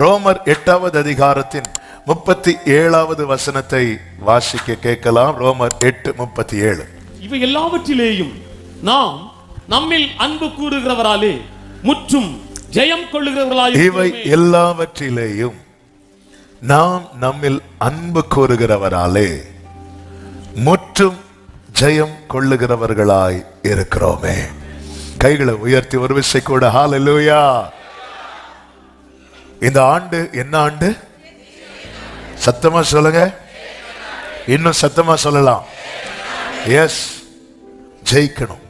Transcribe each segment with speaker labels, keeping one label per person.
Speaker 1: ரோமர் 8வது அதிகாரத்தின் 37வது வசனத்தை வாசிக்க கேட்கலாம். ரோமர் 8:37.
Speaker 2: இவை எல்லாவற்றிலேயும் நாம் நம்மில் அன்பு கூறுகிறவராலே முற்றும் ஜெயம் கொள்ளுகிறவர்களாய்
Speaker 1: இவை எல்லாவற்றிலேயும் நாம் நம்மில் அன்பு கூறுகிறவராலே முற்றும் ஜெயம் கொள்ளுகிறவர்களாய் இருக்கிறோமே. கைகளை உயர்த்தி ஒரு விசை கூட ஹல்லேலூயா. இந்த ஆண்டு என்ன ஆண்டு? சத்தமா சொல்லுங்க, இன்னும் சத்தமா சொல்லலாம். எஸ், ஜெயிக்கணும்.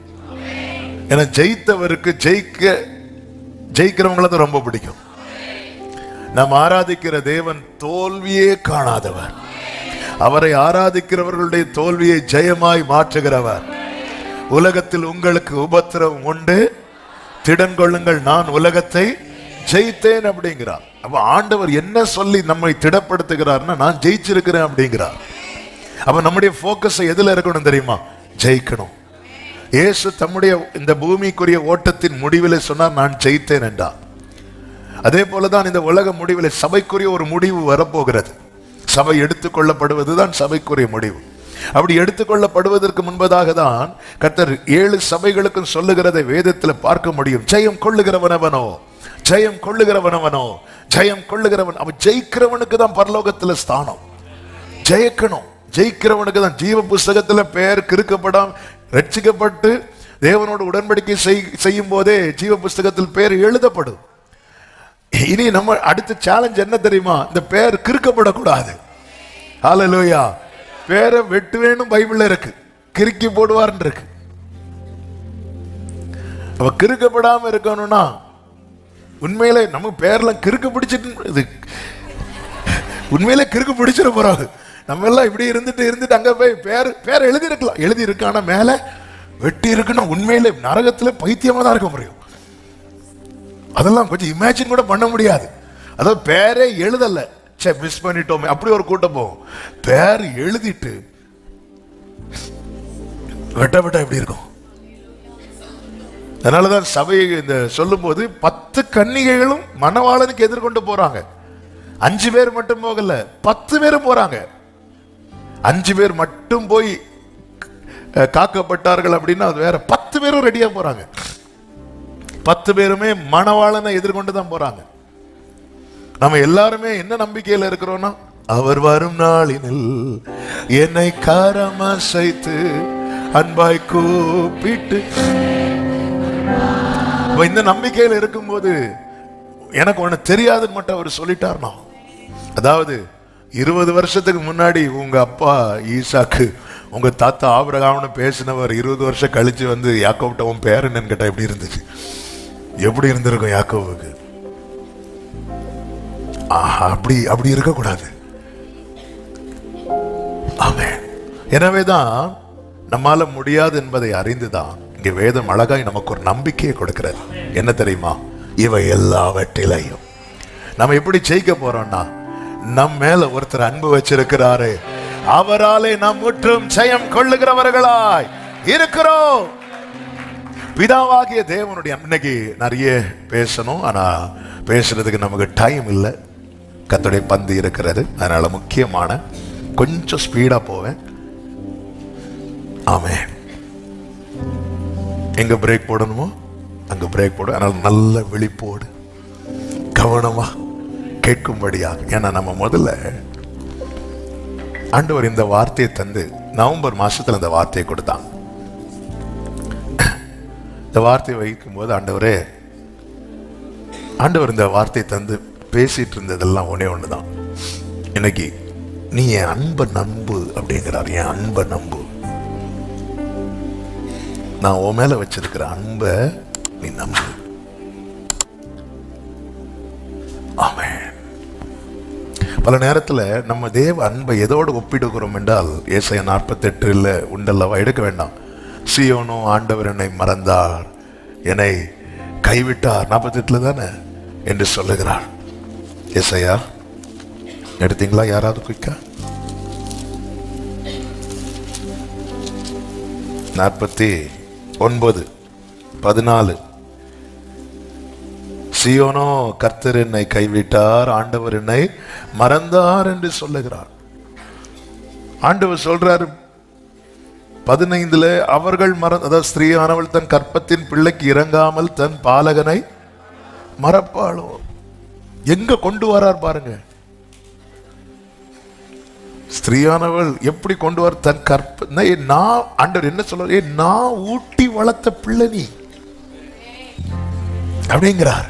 Speaker 1: ஏன்னா ஜெயித்தவருக்கு ஜெயிக்கிறவங்கள தான் ரொம்ப பிடிக்கும். நாம் ஆராதிக்கிற தேவன் தோல்வியே காணாதவர். அவரை ஆராதிக்கிறவர்களுடைய தோல்வியை ஜெயமாய் மாற்றுகிறவர். உலகத்தில் உங்களுக்கு உபத்திரவம் உண்டு, திடன் கொள்ளுங்கள், நான் உலகத்தை ஜெயித்தேன் அப்படிங்கிறார். அப்ப ஆண்டவர் என்ன சொல்லி நம்மை திடப்படுத்துகிறார்னா, நான் ஜெயிச்சிருக்கிறேன் அப்படிங்கிறார். அப்ப நம்முடைய போக்கஸ் எதுல இருக்கணும் தெரியுமா? ஜெயிக்கணும். இயேசு தம்முடைய இந்த பூமிக்குரிய ஓட்டத்தின் முடிவில் சொன்னார், நான் ஜெயித்தேன் என்றார். அதே போலதான் இந்த உலக முடிவில் சபைக்குரிய ஒரு முடிவு வரப்போகிறது. சபை எடுத்துக்கொள்ளப்படுவதுதான் சபைக்குரிய முடிவு. அப்படி எடுத்துக்கொள்ளப்படுவதற்கு முன்பதாக தான் கர்த்தர் 7 சபைகளுக்கும் சொல்லுகிறதை வேதத்தில் பார்க்க முடியும். ஜெயம் கொள்ளுகிறவனவனோ, ஜெயம் கொள்ளுகிறவனவனோ, ஜெயம் கொள்ளுகிறவன். அவன் ஜெயிக்கிறவனுக்கு தான் பரலோகத்தில் ஸ்தானம். ஜெயிக்கணும். ஜெயிக்கிறவனுக்கு தான் ஜீவ புஸ்தகத்தில் பெயர் கிறுக்கப்படாம ரட்சிக்கப்பட்டு தேவனோடு உடன்படிக்கை செய்யும் போதே ஜீவ புஸ்தகத்தில் பெயர் எழுதப்படும். இனி நம்ம அடுத்த சேலஞ்ச் என்ன தெரியுமா? இந்த பெயர் கிறுக்கப்படக்கூடாது. ஹல்லேலூயா. பேரை வெட்டுவேன்னு பைபிள்ல இருக்கு, கிறுக்கி போடுவார்ன்னு இருக்கு. அவ கிறுக்கப்படாம இருக்கணும்னா உண்மையிலே நம்ம பேர்ல கிறுக்கு பிடிச்சிட்டு, உண்மையிலே கிறுக்கு பிடிச்சிட போறாங்க. நம்ம எல்லாம் இப்படி இருந்துட்டு அங்க போய் பேர் எழுதி இருக்கலாம், எழுதி இருக்கான மேல வெட்டி இருக்கணும். உண்மையிலே நரகத்துல பைத்தியமா தான் இருக்க முடியும். அதெல்லாம் கொஞ்சம் இமேஜின் கூட பண்ண முடியாது. அதாவது பேரே எழுதல, மிஸ் பண்ணிட்டோமே, அப்படி ஒரு கூட்டம் போகும். பேர் எழுதிட்டு வெட்ட எப்படி இருக்கும்? அதனாலதான் சபையை இந்த சொல்லும் போது 10 கன்னிகைகளும் மணவாளனுக்கு எதிர்கொண்டு போறாங்க. 5 பேர் மட்டும் போகல, 10 பேரும் போறாங்க. 5 பேர் மட்டும் போய் காக்கப்பட்டார்கள் அப்படின்னா அது வேற. 10 பேரும் ரெடியா போறாங்க. 10 பேருமே மணவாளனை எதிர்கொண்டு தான் போறாங்க. நம்ம எல்லாருமே என்ன நம்பிக்கையில இருக்கிறோம்னா, அவர் வரும் நாளினில் என்னை காரமா சைத்து அன்பாய் கூப்பிட்டு, இந்த நம்பிக்கையில இருக்கும்போது எனக்கு ஒண்ணு தெரியாதுன்னு மட்டும் அவர் சொல்லிட்டார்னா, அதாவது 20 வருஷத்துக்கு முன்னாடி உங்க அப்பா ஈசாக்கு உங்க தாத்தா ஆபிரகாம்னு பேசினவர் 20 வருஷம் கழிச்சு வந்து யாக்கோப்ட்ட உன் பேர் என்னன்னு கேட்டா எப்படி இருந்துச்சு? எப்படி இருந்திருக்கும் யாக்கோவுக்கு? அப்படி இருக்கக்கூடாது. ஆமென். எனவேதான் நம்மால முடியாது என்பதை அறிந்துதான் இங்க வேதம் அழகாய் நமக்கு ஒரு நம்பிக்கையை கொடுக்கிறது. என்ன தெரியுமா? இவை எல்லாவற்றிலையும் நம்ம எப்படி ஜெயிக்க போறோம்னா, நம் மேல ஒருத்தர் அன்பு வச்சிருக்கிறாரு. அவராலே நாம் முற்றும் ஜெயம் கொள்ளுகிறவர்களாய் இருக்கிறோம். பிதாவாகிய தேவனுடைய, இன்னைக்கு நிறைய பேசணும், ஆனா பேசுறதுக்கு நமக்கு டைம் இல்லை. கர்த்தருடைய பந்து இருக்கிறது, அதனால முக்கியமான கொஞ்சம் ஸ்பீடா போவேன். ஆமென். எங்க பிரேக் போடணுமோ அங்க பிரேக் போடு. அதனால நல்ல விழிப்போடு கவனமா கேட்கும்படியாக. ஏன்னா நம்ம முதல்ல ஆண்டவர் இந்த வார்த்தையை தந்து நவம்பர் மாசத்துல இந்த வார்த்தையை கொடுத்தாங்க. இந்த வார்த்தையை வைக்கும் போது ஆண்டவர் இந்த வார்த்தையை தந்து பேசிட்டு இருந்ததெல்லாம் ஒண்ணுதான். இன்னைக்கு நீ என் அன்பை நம்பு அப்படிங்கிறார். என் அன்பை நம்பு. நான் உன் மேல வச்சிருக்கிற அன்பை நீ நம்பு. ஆமென். பல நேரத்துல நம்ம தேவ அன்பை எதோடு ஒப்பிடுகிறோம் என்றால், ஏசாயா 48 உண்டல்லவா, எடுக்க வேண்டாம். சீயோனோ ஆண்டவர் என்னை மறந்தார், என்னை கைவிட்டார், 48 தானே என்று சொல்லுகிறார். ஏசாயா எடுத்தீங்களா? யாராவது குயிக்கா? 49:14. சீயோனோ கர்த்தர் என்னை கைவிட்டார், ஆண்டவர் என்னை மறந்தார் என்று சொல்லுகிறார். ஆண்டவர் சொல்றாரு 15 அவர்கள் அதாவது ஸ்திரீயானவள் தன் கற்பத்தின் பிள்ளைக்கு இறங்காமல் தன் பாலகனை மறப்பாளோ. எங்க கொண்டு வரார் பாருங்க. ஸ்திரீயானவள் எப்படி கொண்டு வர தன் நான் ஆண்டவர் என்ன சொல்ற, நான் ஊட்டி வளர்த்த பிள்ளை நீ அப்படிங்கிறார்.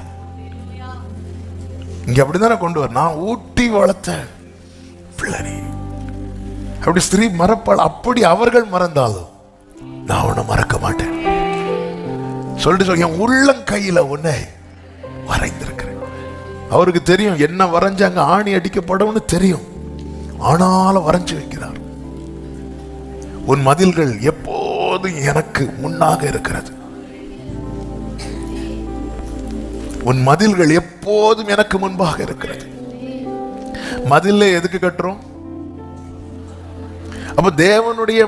Speaker 1: இங்க அப்படிதானே கொண்டு வர, நான் ஊட்டி வளர்த்த பிள்ளை நீ. அப்படி ஸ்திரீ மறப்பாள். அப்படி அவர்கள் மறந்தாலும் நான் உன்னை மறக்க மாட்டேன் சொல்லிட்டு என் உள்ளங்கையில உன்னை வரைந்திருக்கிறேன். அவருக்கு தெரியும் என்ன வரைஞ்சாங்க ஆணி அடிக்கப்படும் தெரியும், ஆனாலும் வரைஞ்சு வைக்கிறார். உன் மதில்கள் எப்போதும் எனக்கு முன்னாக இருக்கிறது, உன் மதில்கள் எப்போதும் எனக்கு முன்பாக இருக்கிறது. மதில்ல எதுக்கு கட்டுறோம்? அப்ப தேவனுடைய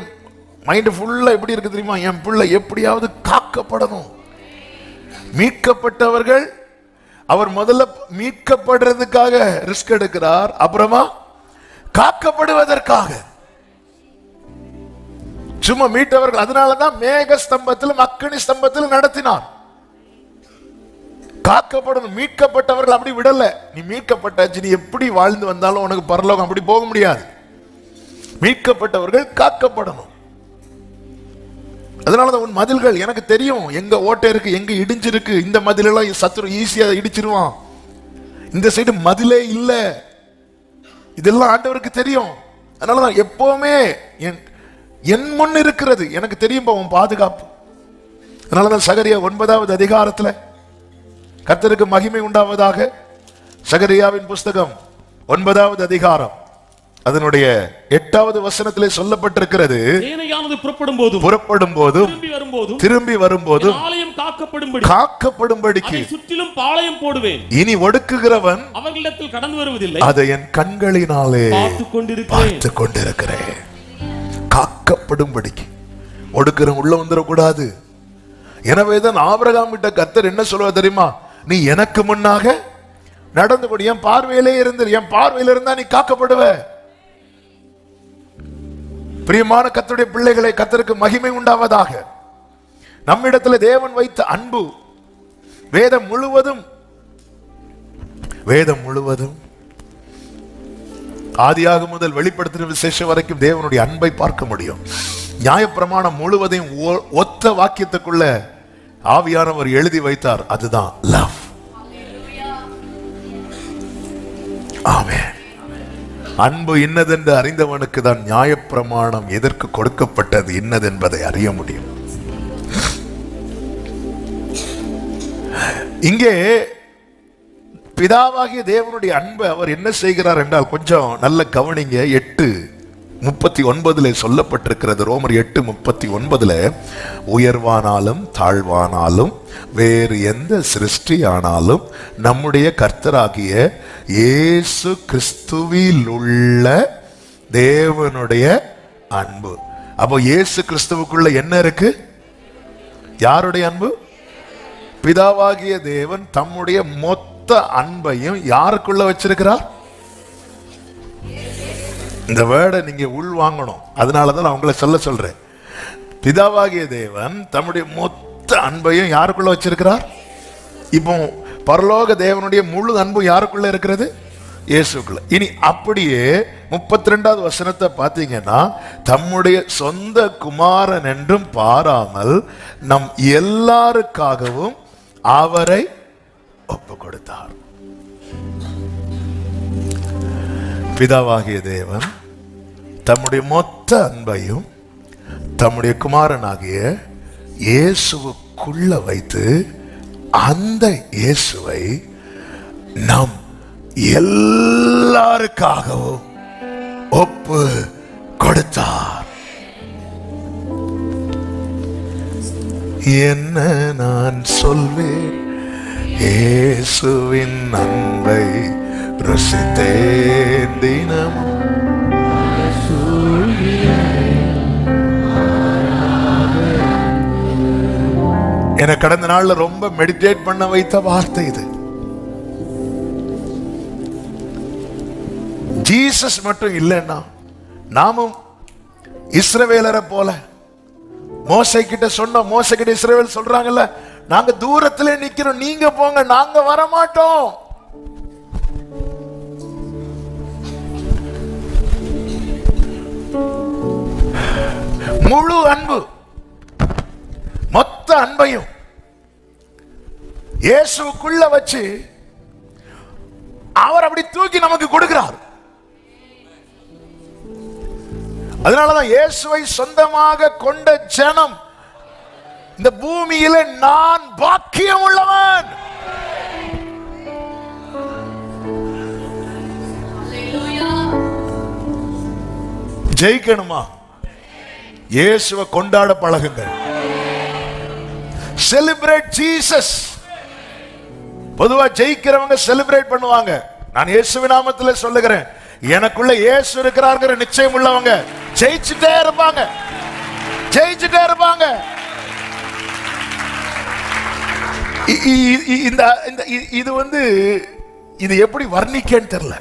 Speaker 1: மைண்ட் ஃபுல்லா எப்படி இருக்கு தெரியுமா? என் பிள்ளை எப்படியாவது காக்கப்படணும். மீட்கப்பட்டவர்கள் அவர் முதல்ல மீட்கப்படுறதுக்காக ரிஸ்க் எடுக்கிறார், அப்புறமா காக்கப்படுவதற்காக. சும்மா மீட்டவர்கள், அதனாலதான் மேக ஸ்தம்பத்திலும் அக்கினி ஸ்தம்பத்திலும் நடத்தினார். காக்கப்படணும். மீட்கப்பட்டவர்கள் அப்படி விடல. நீ மீட்கப்பட்டாச்சு, நீ எப்படி வாழ்ந்து வந்தாலும் உனக்கு பரலோகம் அப்படி போக முடியாது. மீட்கப்பட்டவர்கள் காக்கப்படணும். அதனாலதான் உன் மதில்கள் எனக்கு தெரியும், எங்க ஓட்டை இருக்கு, எங்க இடிஞ்சிருக்கு. இந்த மதிலெல்லாம் சத்துரு ஈஸியா இடிச்சிருவான், இந்த சைடு மதிலே இல்ல, இதெல்லாம் ஆண்டவருக்கு தெரியும். அதனாலதான் எப்பவுமே என் முன் இருக்கிறது எனக்கு தெரியும் உன் பாதுகாப்பு. அதனாலதான் சகரியா 9வது அதிகாரத்துல கர்த்தருக்கு மகிமை உண்டாவதாக, சகரியாவின் புஸ்தகம் 9வது அதிகாரம் அதனுடைய 8வது வசனத்திலே சொல்லப்பட்டிருக்கிறது, புறப்படும் போதும் திரும்பி வரும்போதும்
Speaker 2: ஆலயம்
Speaker 1: காக்கப்படும்படிக்கு
Speaker 2: சுற்றிலும் பாளையம் போடுவேன்.
Speaker 1: இனி ஒடுக்குகிறவன்
Speaker 2: அவர்களிடத்தில் கடந்து வருவதில்லை,
Speaker 1: அதை என் கண்களினாலே பார்த்து கொண்டிருக்கிறேன். காக்கப்படும்படிக்கு ஒடுக்குறவன் உள்ள வந்துடக்கூடாது. எனவேதான் ஆபிரகாம் கிட்ட கர்த்தர் என்ன சொல்லுவா தெரியுமா? நீ எனக்கு முன்னாக நடந்து கொடு, என் பார்வையிலே இருந்து, என் பார்வையில இருந்தா நீ காக்கப்படுவ. பிரியமான கர்த்தருடைய பிள்ளைகளை, கர்த்தருக்கு மகிமை உண்டாவதாக. நம்மிடத்துல தேவன் வைத்த அன்பு வேதம் முழுவதும் ஆதியாகமம் முதல் வெளிப்படுத்தின விசேஷம் வரைக்கும் தேவனுடைய அன்பை பார்க்க முடியும். நியாயப்பிரமாணம் முழுவதையும் ஒத்த வாக்கியத்துக்குள்ள ஆவியானவர் எழுதி வைத்தார், அதுதான் லவ். ஆமென். அன்பு இன்னதென்று அறிந்தவனுக்கு தான் நியாயப்பிரமாணம் எதற்கு கொடுக்கப்பட்டது இன்னதென்பதை அறிய முடியும். இங்கே பிதாவாகிய தேவனுடைய அன்பு அவர் என்ன செய்கிறார் என்றால், கொஞ்சம் நல்ல கவனிங்க. 8:39 சொல்லப்பட்டிருக்கிறது. ரோமர் 8:39, உயர்வானாலும் தாழ்வானாலும் வேறு எந்த சிருஷ்டியானாலும் நம்முடைய கர்த்தராகிய இயேசு கிறிஸ்துவில் உள்ள தேவனுடைய அன்பு. அப்போ இயேசு கிறிஸ்துவுக்குள்ள என்ன இருக்கு? யாருடைய அன்பு? பிதாவாகிய தேவன் தம்முடைய மொத்த அன்பையும் யாருக்குள்ள வச்சிருக்கிறார்? இந்த வேர்டை நீங்க உள் வாங்கணும். அதனாலதான் நான் உங்களை சொல்றேன். பிதாவாகிய தேவன் தம்முடைய மொத்த அன்பையும் யாருக்குள்ள வச்சிருக்கிறார்? இப்போ பரலோக தேவனுடைய முழு அன்பு யாருக்குள்ள இருக்கிறது? இயேசுக்குள்ள. இனி அப்படியே 32வது வசனத்தை பார்த்தீங்கன்னா, தம்முடைய சொந்த குமாரன் என்றும் பாராமல் நம் எல்லாருக்காகவும் அவரை ஒப்பு கொடுத்தார். பிதாவாகிய தேவன் தம்முடைய மொத்த அன்பையும் தம்முடைய குமாரனாகிய இயேசுவுக்குள்ள வைத்து அந்த இயேசுவை நம் எல்லாருக்காகவும் ஒப்பு கொடுத்தார். என்ன நான் சொல்வேன், இயேசுவின் அன்பை ருசித்தேன் தினமும். என கடந்த நாள்ல ரொம்ப மெடிடேட் பண்ண வைத்த வார்த்தை இது. ஜீசஸ் மட்டும் இல்லைன்னா நாமும் இஸ்ரவேலரை போல மோசே கிட்ட சொன்ன, மோசே கிட்ட இஸ்ரவேல் சொல்றாங்கல்ல, நாங்க தூரத்திலே நிக்கிறோம், நீங்க போங்க, நாங்க வர மாட்டோம். முழு அன்பு, மொத்த அன்பையும் இயேசுக்குள்ள வச்சு அவர் அப்படி தூக்கி நமக்கு கொடுக்கிறார். அதனாலதான் இயேசுவை சொந்தமாக கொண்ட ஜனம் இந்த பூமியில நான் பாக்கியம் உள்ளவன். ஜெயிக்கணுமா? இயேசுவை கொண்டாட பழகுங்கள். Celebrate Jesus. பொதுவா ஜெயிக்கிறவங்க செலிப்ரேட் பண்ணுவாங்க. நான் இயேசுவின் நாமத்தில் சொல்லுகிறேன், எனக்குள்ள இயேசு இருக்கிறார்ங்கிற நிச்சயம் உள்ளவங்க ஜெயிச்சுட்டே இருப்பாங்க, ஜெயிச்சுட்டே இருப்பாங்க. இது இது எப்படி வர்ணிக்கன்னு தெரியல.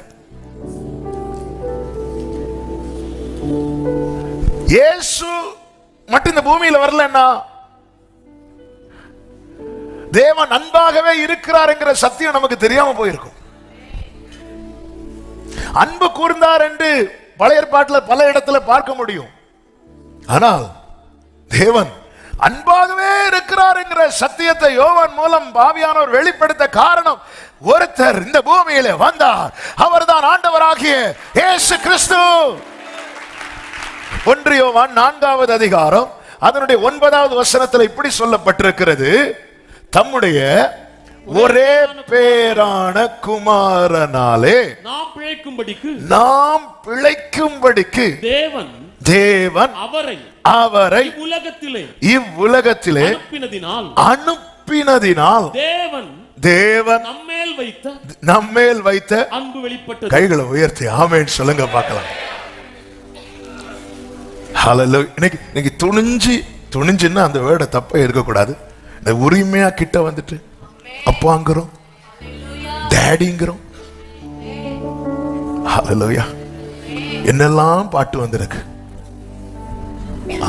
Speaker 1: இயேசு மட்டும் இந்த பூமியில வரலன்னா தேவன் அன்பாகவே இருக்கிறார் என்கிற சத்தியம் நமக்கு தெரியாம போயிருக்கும். அன்பு கூர்ந்தார் என்று பழைய ஏற்பாட்டில் பல இடத்துல பார்க்க முடியும். ஆனால் தேவன் அன்பாகவே இருக்கிறார் என்கிற சத்தியத்தை யோவான் மூலம் ஆவியானவர் வெளிப்படுத்த காரணம், ஒருத்தர் இந்த பூமியிலே வந்தார், அவர்தான் ஆண்டவராகிய இயேசு கிறிஸ்து. 1 யோவான் 4வது அதிகாரம் அதனுடைய 9வது வசனத்தில் இப்படி சொல்லப்பட்டிருக்கிறது, தம்முடைய ஒரே பேரான குமாரனாலே நாம் பிழைக்கும்படிக்கு தேவன் அவரை இவ்வுலகத்திலே அனுப்பினதினால் தேவன் நம்மேல் வைத்த அன்பு வெளிப்பட்டது. கைகளை உயர்த்தி ஆமென் சொல்லுங்க பார்க்கலாம். ஹல்லேலூயா. இன்னைக்கு துணிஞ்சுன்னா அந்த வேர்டை தப்பா இருக்கக்கூடாது. உரிமையா கிட்ட வந்துட்டு அப்பாங்கிறோம், டேடிங்கிறோம். ஹல்லேலூயா. என்னெல்லாம் பாட்டு வந்திருக்கு.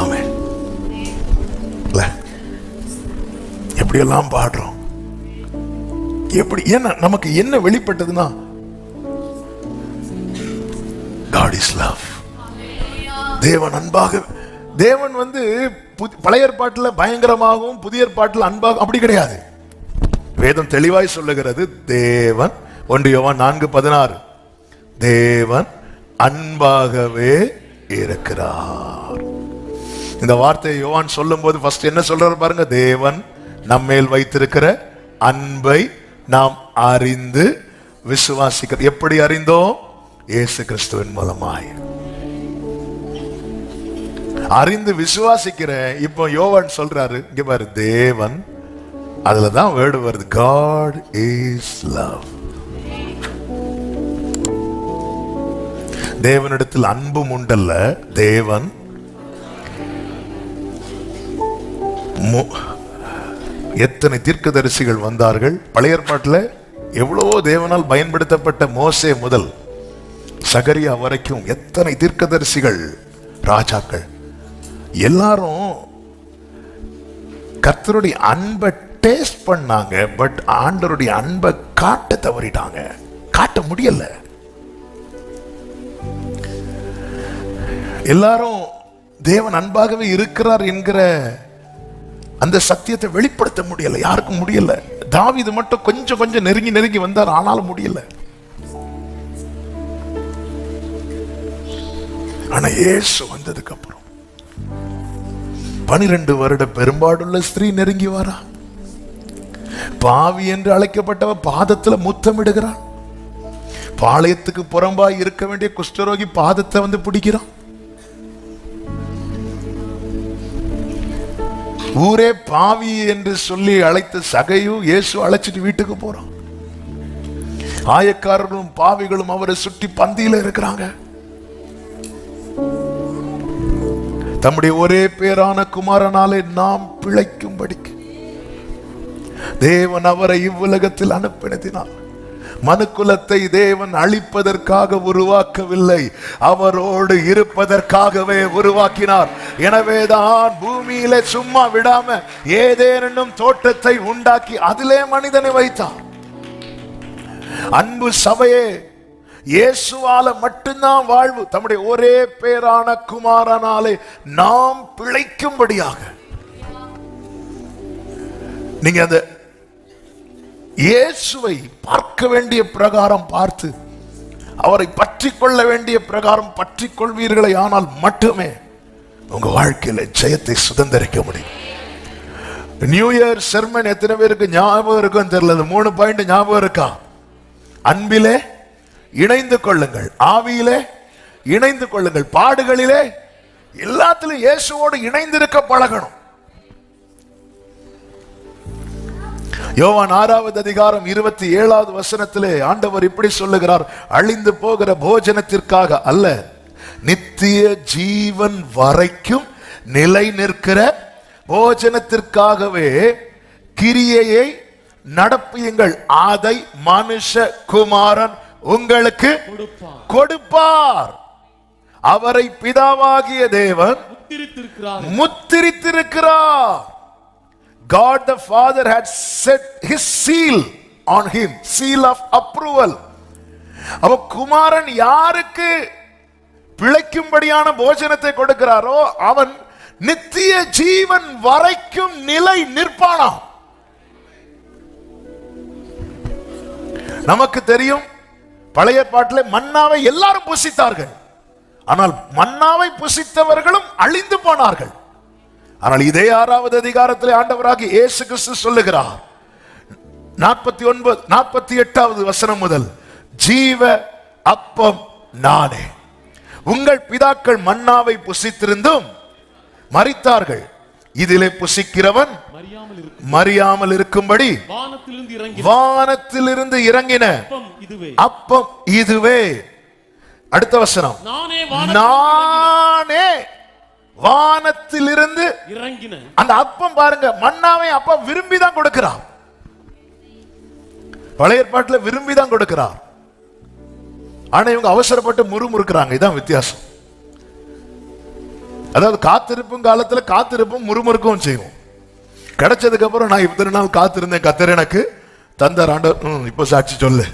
Speaker 1: ஆமென். எப்படியெல்லாம் பாடுறோம், எப்படி, ஏன்னா நமக்கு என்ன வெளிப்பட்டதுன்னா God is love. தேவன் அன்பாக, தேவன் பழைய ஏற்பாட்டில் பயங்கரமாகவும் புதிய ஏற்பாட்டில் அன்பாக அப்படி கிடையாது. வேதம் தெளிவாய் சொல்லுகிறது, தேவன் 1 யோவான் 4:16 தேவன் அன்பாகவே இருக்கிறார். இந்த வார்த்தையை யோவான் சொல்லும் போது ஃபர்ஸ்ட் என்ன சொல்றாரு பாருங்க, தேவன் நம்மேல் வைத்திருக்கிற அன்பை நாம் அறிந்து விசுவாசிக்கிறோம். எப்படி அறிந்தோம்? இயேசு கிறிஸ்துவின் மூலமாய் அறிந்து விசுவாசிக்கிறேன். இப்போ யோவான் சொல்றாரு, இங்க பாரு, தேவன், அதுலதான் வேர்டு வருது, God is love. தேவனிடத்தில் அன்பும் உண்டல்ல, தேவன் எத்தனை தீர்க்கதரிசிகள் வந்தார்கள். பழைய ஏற்பாட்டில் எவ்வளவோ தேவனால் பயன்படுத்தப்பட்ட மோசே முதல் சகரியா வரைக்கும் எத்தனை தீர்க்கதரிசிகள், ராஜாக்கள், எல்லாரும் கர்த்தருடைய அன்பை டேஸ்ட் பண்ணாங்க. பட் ஆண்டவருடைய அன்பை காட்ட தவறிட்டாங்க, காட்ட முடியல. எல்லாரும் தேவன் அன்பாகவே இருக்கிறார் என்கிற அந்த சத்தியத்தை வெளிப்படுத்த முடியல, யாருக்கும் முடியல. தாவீது மட்டும் கொஞ்சம் கொஞ்சம் நெருங்கி வந்தார், ஆனாலும் முடியல. ஆனா இயேசு வந்ததுக்கு அப்புறம் 12 வருட பெரும்பாடுள்ள ஸ்திரீ நெருங்கி வரா. பாவி என்று அழைக்கப்பட்டவ பாதத்துல முத்தமிடுகிறான். பாளையத்துக்கு புறம்பாய் இருக்க வேண்டிய குஷ்டரோகி பாதத்தை பிடிக்கிறான். ஊரே பாவி என்று சொல்லி அழைத்த சகையு இயேசு அழைச்சிட்டு வீட்டுக்கு போறான். ஆயக்காரர்களும் பாவிகளும் அவரை சுற்றி பந்தியில இருக்கிறாங்க. தம்முடைய ஒரே பேரான குமாரனாலே நாம் பிழைக்கும்படிக்கு தேவன் அவரை இவ்வுலகத்தில் அனுப்பினதினால் மனுக்குலத்தை தேவன் அழிப்பதற்காக உருவாக்கவில்லை, அவரோடு இருப்பதற்காகவே உருவாக்கினார். எனவேதான் பூமியிலே சும்மா விடாம ஏதேனும் தோட்டத்தை உண்டாக்கி அதிலே மனிதனை வைத்தார். அன்பு சபையே, இயேசுவால மட்டும்தான் வாழ்வு. தம்முடைய ஒரே பேரான குமாரனாலே நாம் பிழைக்கும்படியாக. நீங்க அந்த இயேசுவை பார்க்க வேண்டிய பிரகாரம் பார்த்து அவரை பற்றி கொள்ள வேண்டிய பிரகாரம் பற்றி கொள்வீர்களே, ஆனால் மட்டுமே உங்க வாழ்க்கையில ஜெயத்தை சுதந்திரிக்க முடியும். நியூ இயர் செர்மன் எத்தனை பேருக்கு ஞாபகம் இருக்கும் தெரியல. 3 பாயிண்ட் ஞாபகம் இருக்கா? அன்பிலே இணைந்து கொள்ளுங்கள், ஆவியிலே இணைந்து கொள்ளுங்கள், பாடுகளிலே எல்லாத்திலும் இயேசுவோடு இணைந்திருக்க பழகணும். யோவான் 6வது அதிகாரம் 27வது வசனத்திலே ஆண்டவர் இப்படி சொல்லுகிறார், அழிந்து போகிற போஜனத்திற்காக அல்ல, நித்திய ஜீவன் வரைக்கும் நிலை நிற்கிற போஜனத்திற்காகவே கிரியையை நடப்பியுங்கள், அதை மனுஷ குமாரன் உங்களுக்கு கொடுப்பார். அவரை பிதாவாகிய தேவன் முத்திரித்திருக்கிறார். God the Father had set his seal on him, seal of approval. அவ குமாரன் யாருக்கு பிழைக்கும்படியான போஜனத்தை கொடுக்கிறாரோ அவன் நித்திய ஜீவன் வரைக்கும் நிலை நிற்பானாம். நமக்கு தெரியும், பழைய பாட்டிலே மன்னாவை எல்லாரும் புசித்தார்கள், ஆனால் மன்னாவை புசித்தவர்களும் அழிந்து போனார்கள். ஆனால் இதே 6வது அதிகாரத்தில் ஆண்டவராகிய இயேசு கிறிஸ்து சொல்லுகிறார், 48வது வசனம் முதல், ஜீவ அப்பம் நானே. உங்கள் பிதாக்கள் மன்னாவை புசித்திருந்தும் மரித்தார்கள், இதிலே புசிக்கிறவன் மரியாமல் இருக்கும்படி வானத்திலிருந்து இறங்கின அப்பம் இதுவே. அடுத்த வசனம், நானே வானத்திலிருந்து இறங்கின அந்த அப்பம். பாருங்க, மன்னாவை அப்பா விரும்பிதான் கொடுக்கிறார். பழைய ஏற்பாட்டில் விரும்பிதான் கொடுக்கிறார், ஆனா இவங்க அவசரப்பட்டு முறுமுறுக்கிறாங்க. இதான் வித்தியாசம். அதாவது காத்திருப்பும் காலத்துல காத்திருப்பும் முறுமுறுக்கவும் செய்வோம். கிடைச்சதுக்கு அப்புறம் நான் இத்தனை நாள் காத்திருந்தேன், கத்தர் எனக்கு தந்தார் ஆண்டவர். இப்போ சாட்சி சொல்லு,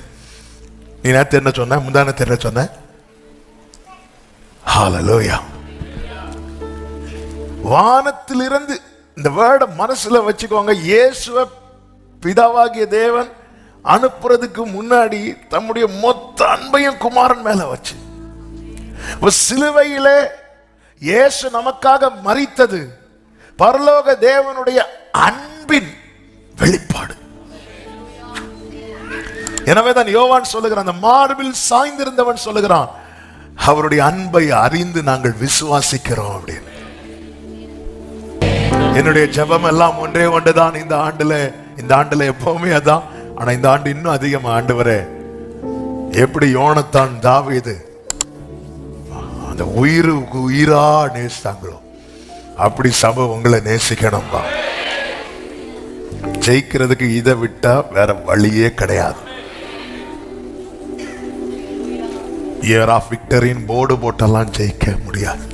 Speaker 1: நீ நேத்து என்ன சொன்ன, முந்தானத்து என்ன சொன்ன? ஹல்லேலூயா. வானத்திலிருந்து இந்த வேர்ட மனசுல வச்சுக்கோங்க. இயேசுவை பிதாவாகிய தேவன் அனுப்புறதுக்கு முன்னாடி தம்முடைய மொத்த அன்பையும் குமாரன் மேல வச்சு, சிலுவையிலே இயேசு நமக்காக மரித்தது பரலோக தேவனுடைய அன்பின் வெளிப்பாடு. எனவேதான் யோவான் சொல்லுகிறான், அந்த மார்பில் சாய்ந்திருந்தவன் சொல்லுகிறான், அவருடைய அன்பை அறிந்து நாங்கள் விசுவாசிக்கிறோம் அப்படின்னு. என்னுடைய ஜெபம் எல்லாம் ஒன்றே ஒன்றுதான் இந்த ஆண்டுல எப்பவுமே அதான். ஆனா இந்த ஆண்டு இன்னும் அதிகமா, ஆண்டவரே, எப்படி யோனத்தான் தாவீது அந்த உயிருக்கு உயிரா நேசித்தாங்களோ அப்படி சபை உங்களை நேசிக்கணும்பா. ஜெயிக்கிறதுக்கு இதை விட்டா வேற வழியே கிடையாது. இயர் ஆஃப் விக்டரின் போர்டு போட்டெல்லாம் ஜெயிக்க முடியாது.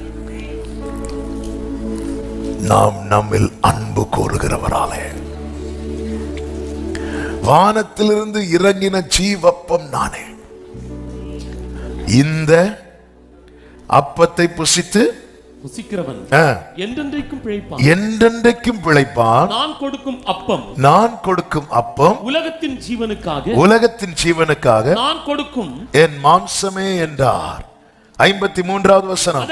Speaker 1: நாம் நம்மில் அன்பு கூறுகிறவராலே, வானத்திலிருந்து இறங்கின ஜீவப்பம் நானே, இந்த அப்பத்தை புசிக்கிறவன் என்றென்றைக்கும் பிழைப்பான். நான் கொடுக்கும் அப்பம் உலகத்தின் ஜீவனுக்காக நான் கொடுக்கும் என் மாம்சமே என்றார். 53வது வசனம்,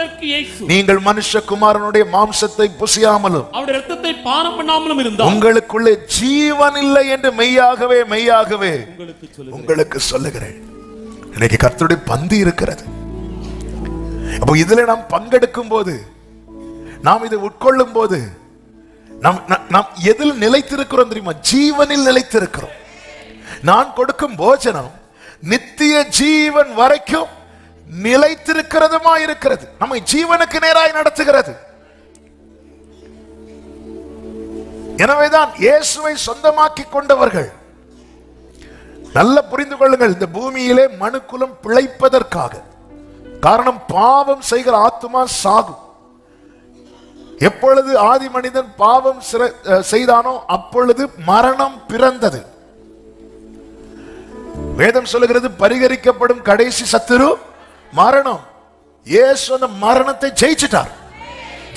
Speaker 1: நீங்கள் மனுஷகுமாரனுடைய மாம்சத்தை புசியாமலும் அவருடைய இரத்தத்தை பானம் பண்ணாமலும் இருந்தால் உங்களுக்குள்ளே ஜீவன் இல்லை என்று மெய்யாகவே உங்களுக்கு சொல்லுகிறேன். இன்னைக்கு கர்த்தருடைய பந்தி இருக்கிறது. அப்போ இதுல நாம் பங்கெடுக்கும் போது, நாம் இதை உட்கொள்ளும் போது நாம் எதில் நிலைத்திருக்கிறோம் தெரியுமா? ஜீவனில் நிலைத்திருக்கிறோம். நான் கொடுக்கும் போஜனம் நித்திய ஜீவன் வரைக்கும் நிலைத்திருக்கிறதுமா இருக்கிறது. நம்மை ஜீவனுக்கு நேராய் நடத்துகிறது. எனவேதான் இயேசுவை சொந்தமாக்கி கொண்டவர்கள் நல்ல புரிந்து கொள்ளுங்கள், இந்த பூமியிலே மனுக்குலம் பிழைப்பதற்காக. காரணம், பாவம் செய்கிற ஆத்துமா சாகும். எப்பொழுது ஆதி மனிதன் பாவம் செய்தானோ அப்பொழுது மரணம் பிறந்தது. வேதம் சொல்லுகிறது, பரிகரிக்கப்படும் கடைசி சத்துரு மரணம். இயேசு அந்த மரணத்தை ஜெயிச்சிட்டார்,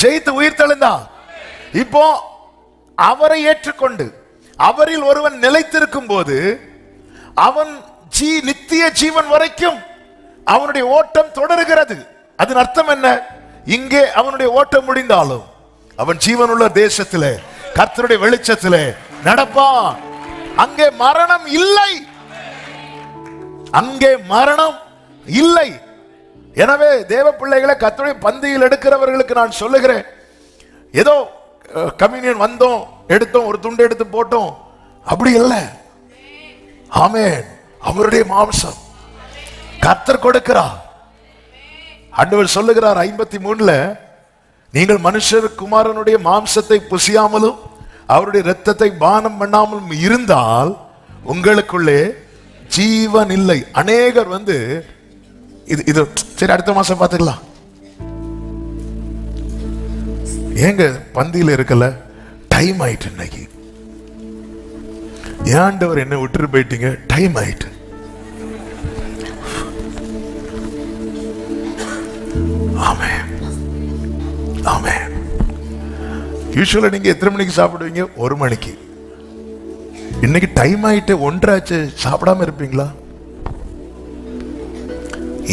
Speaker 1: ஜெயித்து உயிர் தெழுந்தார். இப்போ அவரை ஏற்றுக்கொண்டு அவரில் ஒருவன் நிலைத்திருக்கும் போது அவன் நித்திய ஜீவன் வரைக்கும் அவனுடைய ஓட்டம் தொடருகிறது. அதன் அர்த்தம் என்ன? இங்கே அவனுடைய ஓட்டம் முடிந்தாலும் அவன் ஜீவனுள்ள தேசத்திலே கர்த்தருடைய வெளிச்சத்திலே நடப்பான். அங்கே மரணம் இல்லை, அங்கே மரணம் இல்லை. எனவே தேவ பிள்ளைகளை, கர்த்தருடைய பந்தியில் எடுக்கிறவர்களுக்கு நான் சொல்லுகிறேன், ஏதோ கம்யூனியன் வந்தோம், எடுத்தோம், ஒரு துண்டு எடுத்து போட்டோம், அப்படி இல்லை. ஆமென். அவருடைய மாம்சம் கர்த்தர் கொடுக்கிறார். ஆண்டவர் சொல்லுகிறார் 53ல, நீங்கள் மனுஷர் குமாரனுடைய மாம்சத்தை புசியாமலும் அவருடைய இரத்தத்தை பானம் பண்ணாமலும் இருந்தால் உங்களுக்குள்ளே ஜீவன் இல்லை. அநேகர் இது சரி, அடுத்த மாசம் பார்த்துக்கலாம், ஏங்க பந்தியில் இருக்கல, டைம் ஆயிட்டு, இன்னைக்கு ஏண்டவர் என்ன விட்டுட்டு போயிட்டீங்க, டைம் ஆயிட்டு. ஆமென், ஆமென். யூசுவலா நீங்க எத்தனை மணிக்கு சாப்பிடுவீங்க? 1 மணிக்கு. இன்னைக்கு டைம் ஆயிட்டு, 1:30 ஆச்சு, சாப்பிடாம இருப்பீங்களா?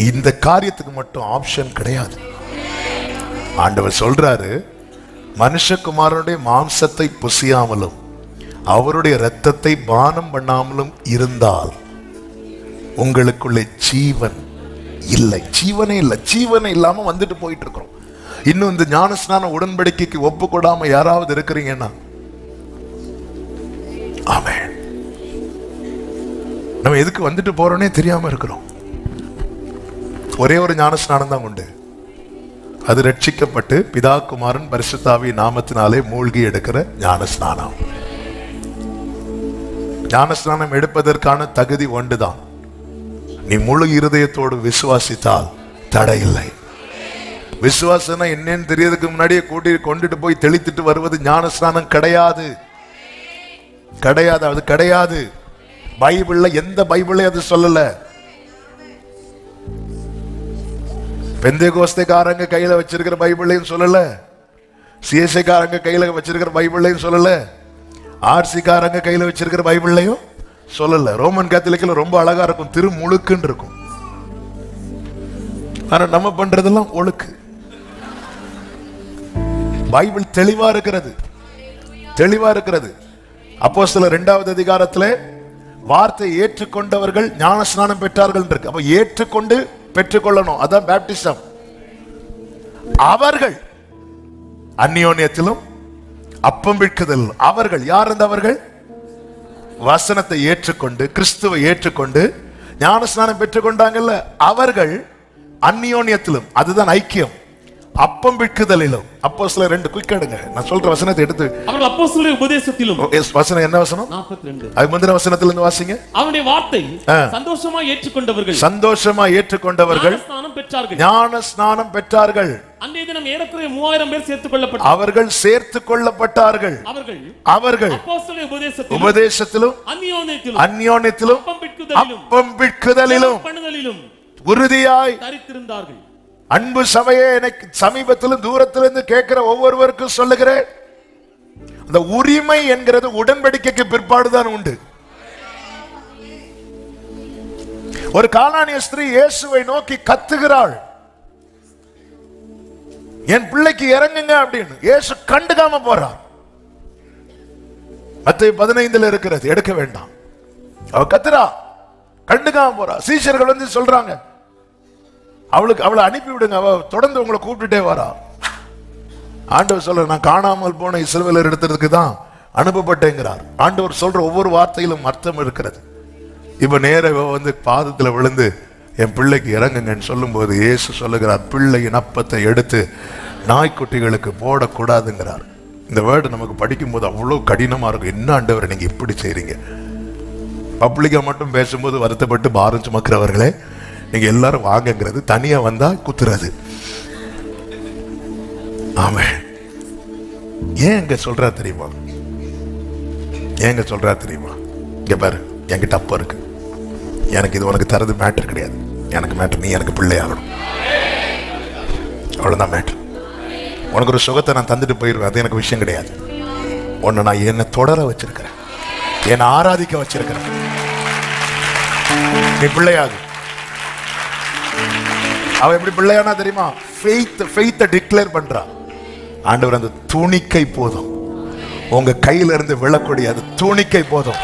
Speaker 1: இந்த காரியத்துக்கு மட்டும் ஆப்ஷன் கிடையாது. ஆண்டவர் சொல்றாரு, மனுஷகுமாரனுடைய மாம்சத்தை புசியாமலும் அவருடைய இரத்தத்தை பானம் பண்ணாமலும் இருந்தால் உங்களுக்குள்ளே ஜீவன் இல்லை. ஜீவனே இல்லை. ஜீவனே இல்லாம வந்துட்டு போயிட்டு இருக்கிறோம். இன்னும் இந்த ஞானஸ்நான உடன்படிக்கைக்கு ஒப்பு கொடாம யாராவது இருக்கிறீங்கன்னா, ஆமென், நம்ம எதுக்கு வந்துட்டு போறோன்னே தெரியாம இருக்கிறோம். ஒரே ஒரு ஞானஸ்நானம் தான் உண்டு, அது ரட்சிக்கப்பட்டு பிதா குமாரன் பரிசுத்தாவி நாமத்தினாலே மூழ்கி எடுக்கிற ஞானஸ்நானம். ஞானஸ்நானம் எடுப்பதற்கான தகுதி ஒன்றுதான், நீ முழு இருதயத்தோடு விசுவாசித்தால் தடை இல்லை. விசுவாசனா என்னன்னு தெரியறதுக்கு முன்னாடியே கொண்டுட்டு போய் தெளித்துட்டு வருவது ஞானஸ்நானம் கிடையாது, கிடையாது, அது கிடையாது. பைபிள்ல எந்த பைபிளையும் அது சொல்லல. பெந்தேகோஸ்தேக்காரங்க கையில வச்சிருக்கிற பைபிளையும் சொல்லல, சிஎஸ்ஐக்காரங்க கையில வச்சிருக்கிற பைபிளையும் சொல்லல, ஆர்சிக்காரங்க கையில வச்சிருக்கிற பைபிளையும் சொல்லல. ரோமன் கேத்தலிக்ல ரொம்ப அழகா இருக்கும், திருமுழுக்குன்னு இருக்கும். ஆனா நம்ம பண்றதெல்லாம் ஒழுக்கு. பைபிள் தெளிவா இருக்கிறது, தெளிவா இருக்கிறது. அப்போஸ்தலர் 2வது அதிகாரத்துல வார்த்தை ஏற்றுக்கொண்டவர்கள் ஞானஸ்நானம் பெற்றார்கள் இருக்கு. அப்ப ஏற்றுக்கொண்டு பெற்றுக்கொள்ளணும், அதான் பேப்டிசம். அவர்கள் அந்நியோன்யத்திலும் அப்பம் விற்குதல். அவர்கள் யார்? இருந்தவர்கள் வசனத்தை ஏற்றுக்கொண்டு கிறிஸ்துவை ஏற்றுக்கொண்டு ஞானஸ்நானம் பெற்றுக்கொண்டாங்கல்ல, அவர்கள் அந்நியோன்யத்திலும், அதுதான் ஐக்கியம், அப்பம் விற்குதலிலும். அப்போஸ்தலர் 2 குயிக் எடுங்க, நான் சொல்ற வசனத்தை எடுத்து.
Speaker 2: அவர்கள் அப்போஸ்தலருடைய உபதேசத்திலும்.
Speaker 1: வசனம் என்ன வசனம்?
Speaker 2: 42.
Speaker 1: அது முந்தின வசனத்திலிருந்து வாசிங்க.
Speaker 2: அவருடைய வார்த்தை சந்தோஷமா ஏற்றுக்கொண்டவர்கள்,
Speaker 1: சந்தோஷமா ஏற்றுக்கொண்டவர்கள்
Speaker 2: ஞானஸ்நானம் பெற்றார்கள்.
Speaker 1: ஞானஸ்நானம் பெற்றார்கள்.
Speaker 2: அன்றைய தினம் ஏறக்குறைய 3000 பேர் சேர்த்துக் கொள்ளப்பட்டார்கள்.
Speaker 1: அவர்கள் சேர்த்துக் கொள்ளப்பட்டார்கள். அவர்கள்
Speaker 2: அப்போஸ்தலருடைய
Speaker 1: உபதேசத்திலும் அந்யோன்யத்திலும் அப்பம் விற்குதலிலும் உறுதியாய்
Speaker 2: தரித்திருந்தார்கள்.
Speaker 1: அன்பு சபையே, எனக்கு சமீபத்திலும் தூரத்திலிருந்து கேட்கிற ஒவ்வொருவருக்கும் சொல்லுகிறேன், அந்த உரிமை என்கிறது உடன்படிக்கைக்கு பிற்பாடுதான் உண்டு. ஒரு கானானிய ஸ்திரீ இயேசுவை நோக்கி கத்துகிறாள், என் பிள்ளைக்கு இறங்குங்க அப்படின்னு. இயேசு கண்டுக்காம போறார். மத்தேயு 15 இருக்கிறது, எடுக்க வேண்டாம். அவ கத்துறா, கண்டுக்காம போறா. சீஷர்கள் சொல்றாங்க, அவளை அனுப்பி விடுங்க, அவ தொடர்ந்து உங்களை கூப்பிட்டுட்டே வரா. ஆண்டவர் சொல்ற, நான் காணாமல் போன இஸ்ரவேலர் எடுத்துறதுக்கு தான் அனுப்பப்பட்டேங்கிறார். ஆண்டவர் சொல்ற ஒவ்வொரு வார்த்தையிலும் அர்த்தம் இருக்கிறது. இப்ப நேர பாதத்துல விழுந்து என் பிள்ளைக்கு இறங்குங்கன்னு சொல்லும் போது இயேசு சொல்லுகிறார், பிள்ளையின் அப்பத்தை எடுத்து நாய்க்குட்டிகளுக்கு போடக்கூடாதுங்கிறார். இந்த வேர்டு நமக்கு படிக்கும் போது அவ்வளவு கடினமா இருக்கும். என்ன ஆண்டவர் நீங்க இப்படி செய்றீங்க? பப்ளிக்கா மட்டும் பேசும்போது வருத்தப்பட்டு பாரம் சுமக்கிறவர்களே, நீங்க எல்லாரும் வாங்கங்கிறது, தனியா வந்தா குத்துறது. ஆமா. ஏங்க சொல்றா தெரியுமா? ஏங்க சொல்றா தெரியுமா? இங்க பாரு, என்கிட்ட அப்ப இருக்கு, எனக்கு இது உனக்கு தரது மேட்டர் கிடையாது. எனக்கு மேட்டர் நீ எனக்கு பிள்ளை ஆகணும், அவ்வளவுதான் மேட்டர். உனக்கு ஒரு சுகத்தை நான் தந்துட்டு போயிருவேன், அது எனக்கு விஷயம் கிடையாது. உன்னை நான் என்னை தொடர வச்சிருக்கிறேன், என்னை ஆராதிக்க வச்சிருக்கிறேன். நீ பிள்ளையாது. அவ எப்படி பிள்ளையானா தெரியுமா? ஃபெய்த்தை டிக்ளேர் பண்றா. ஆண்டவர், அந்த துணிக்கை போதும், உங்க கையில இருந்து விழக்கூடிய அது துணிக்கை போதும்,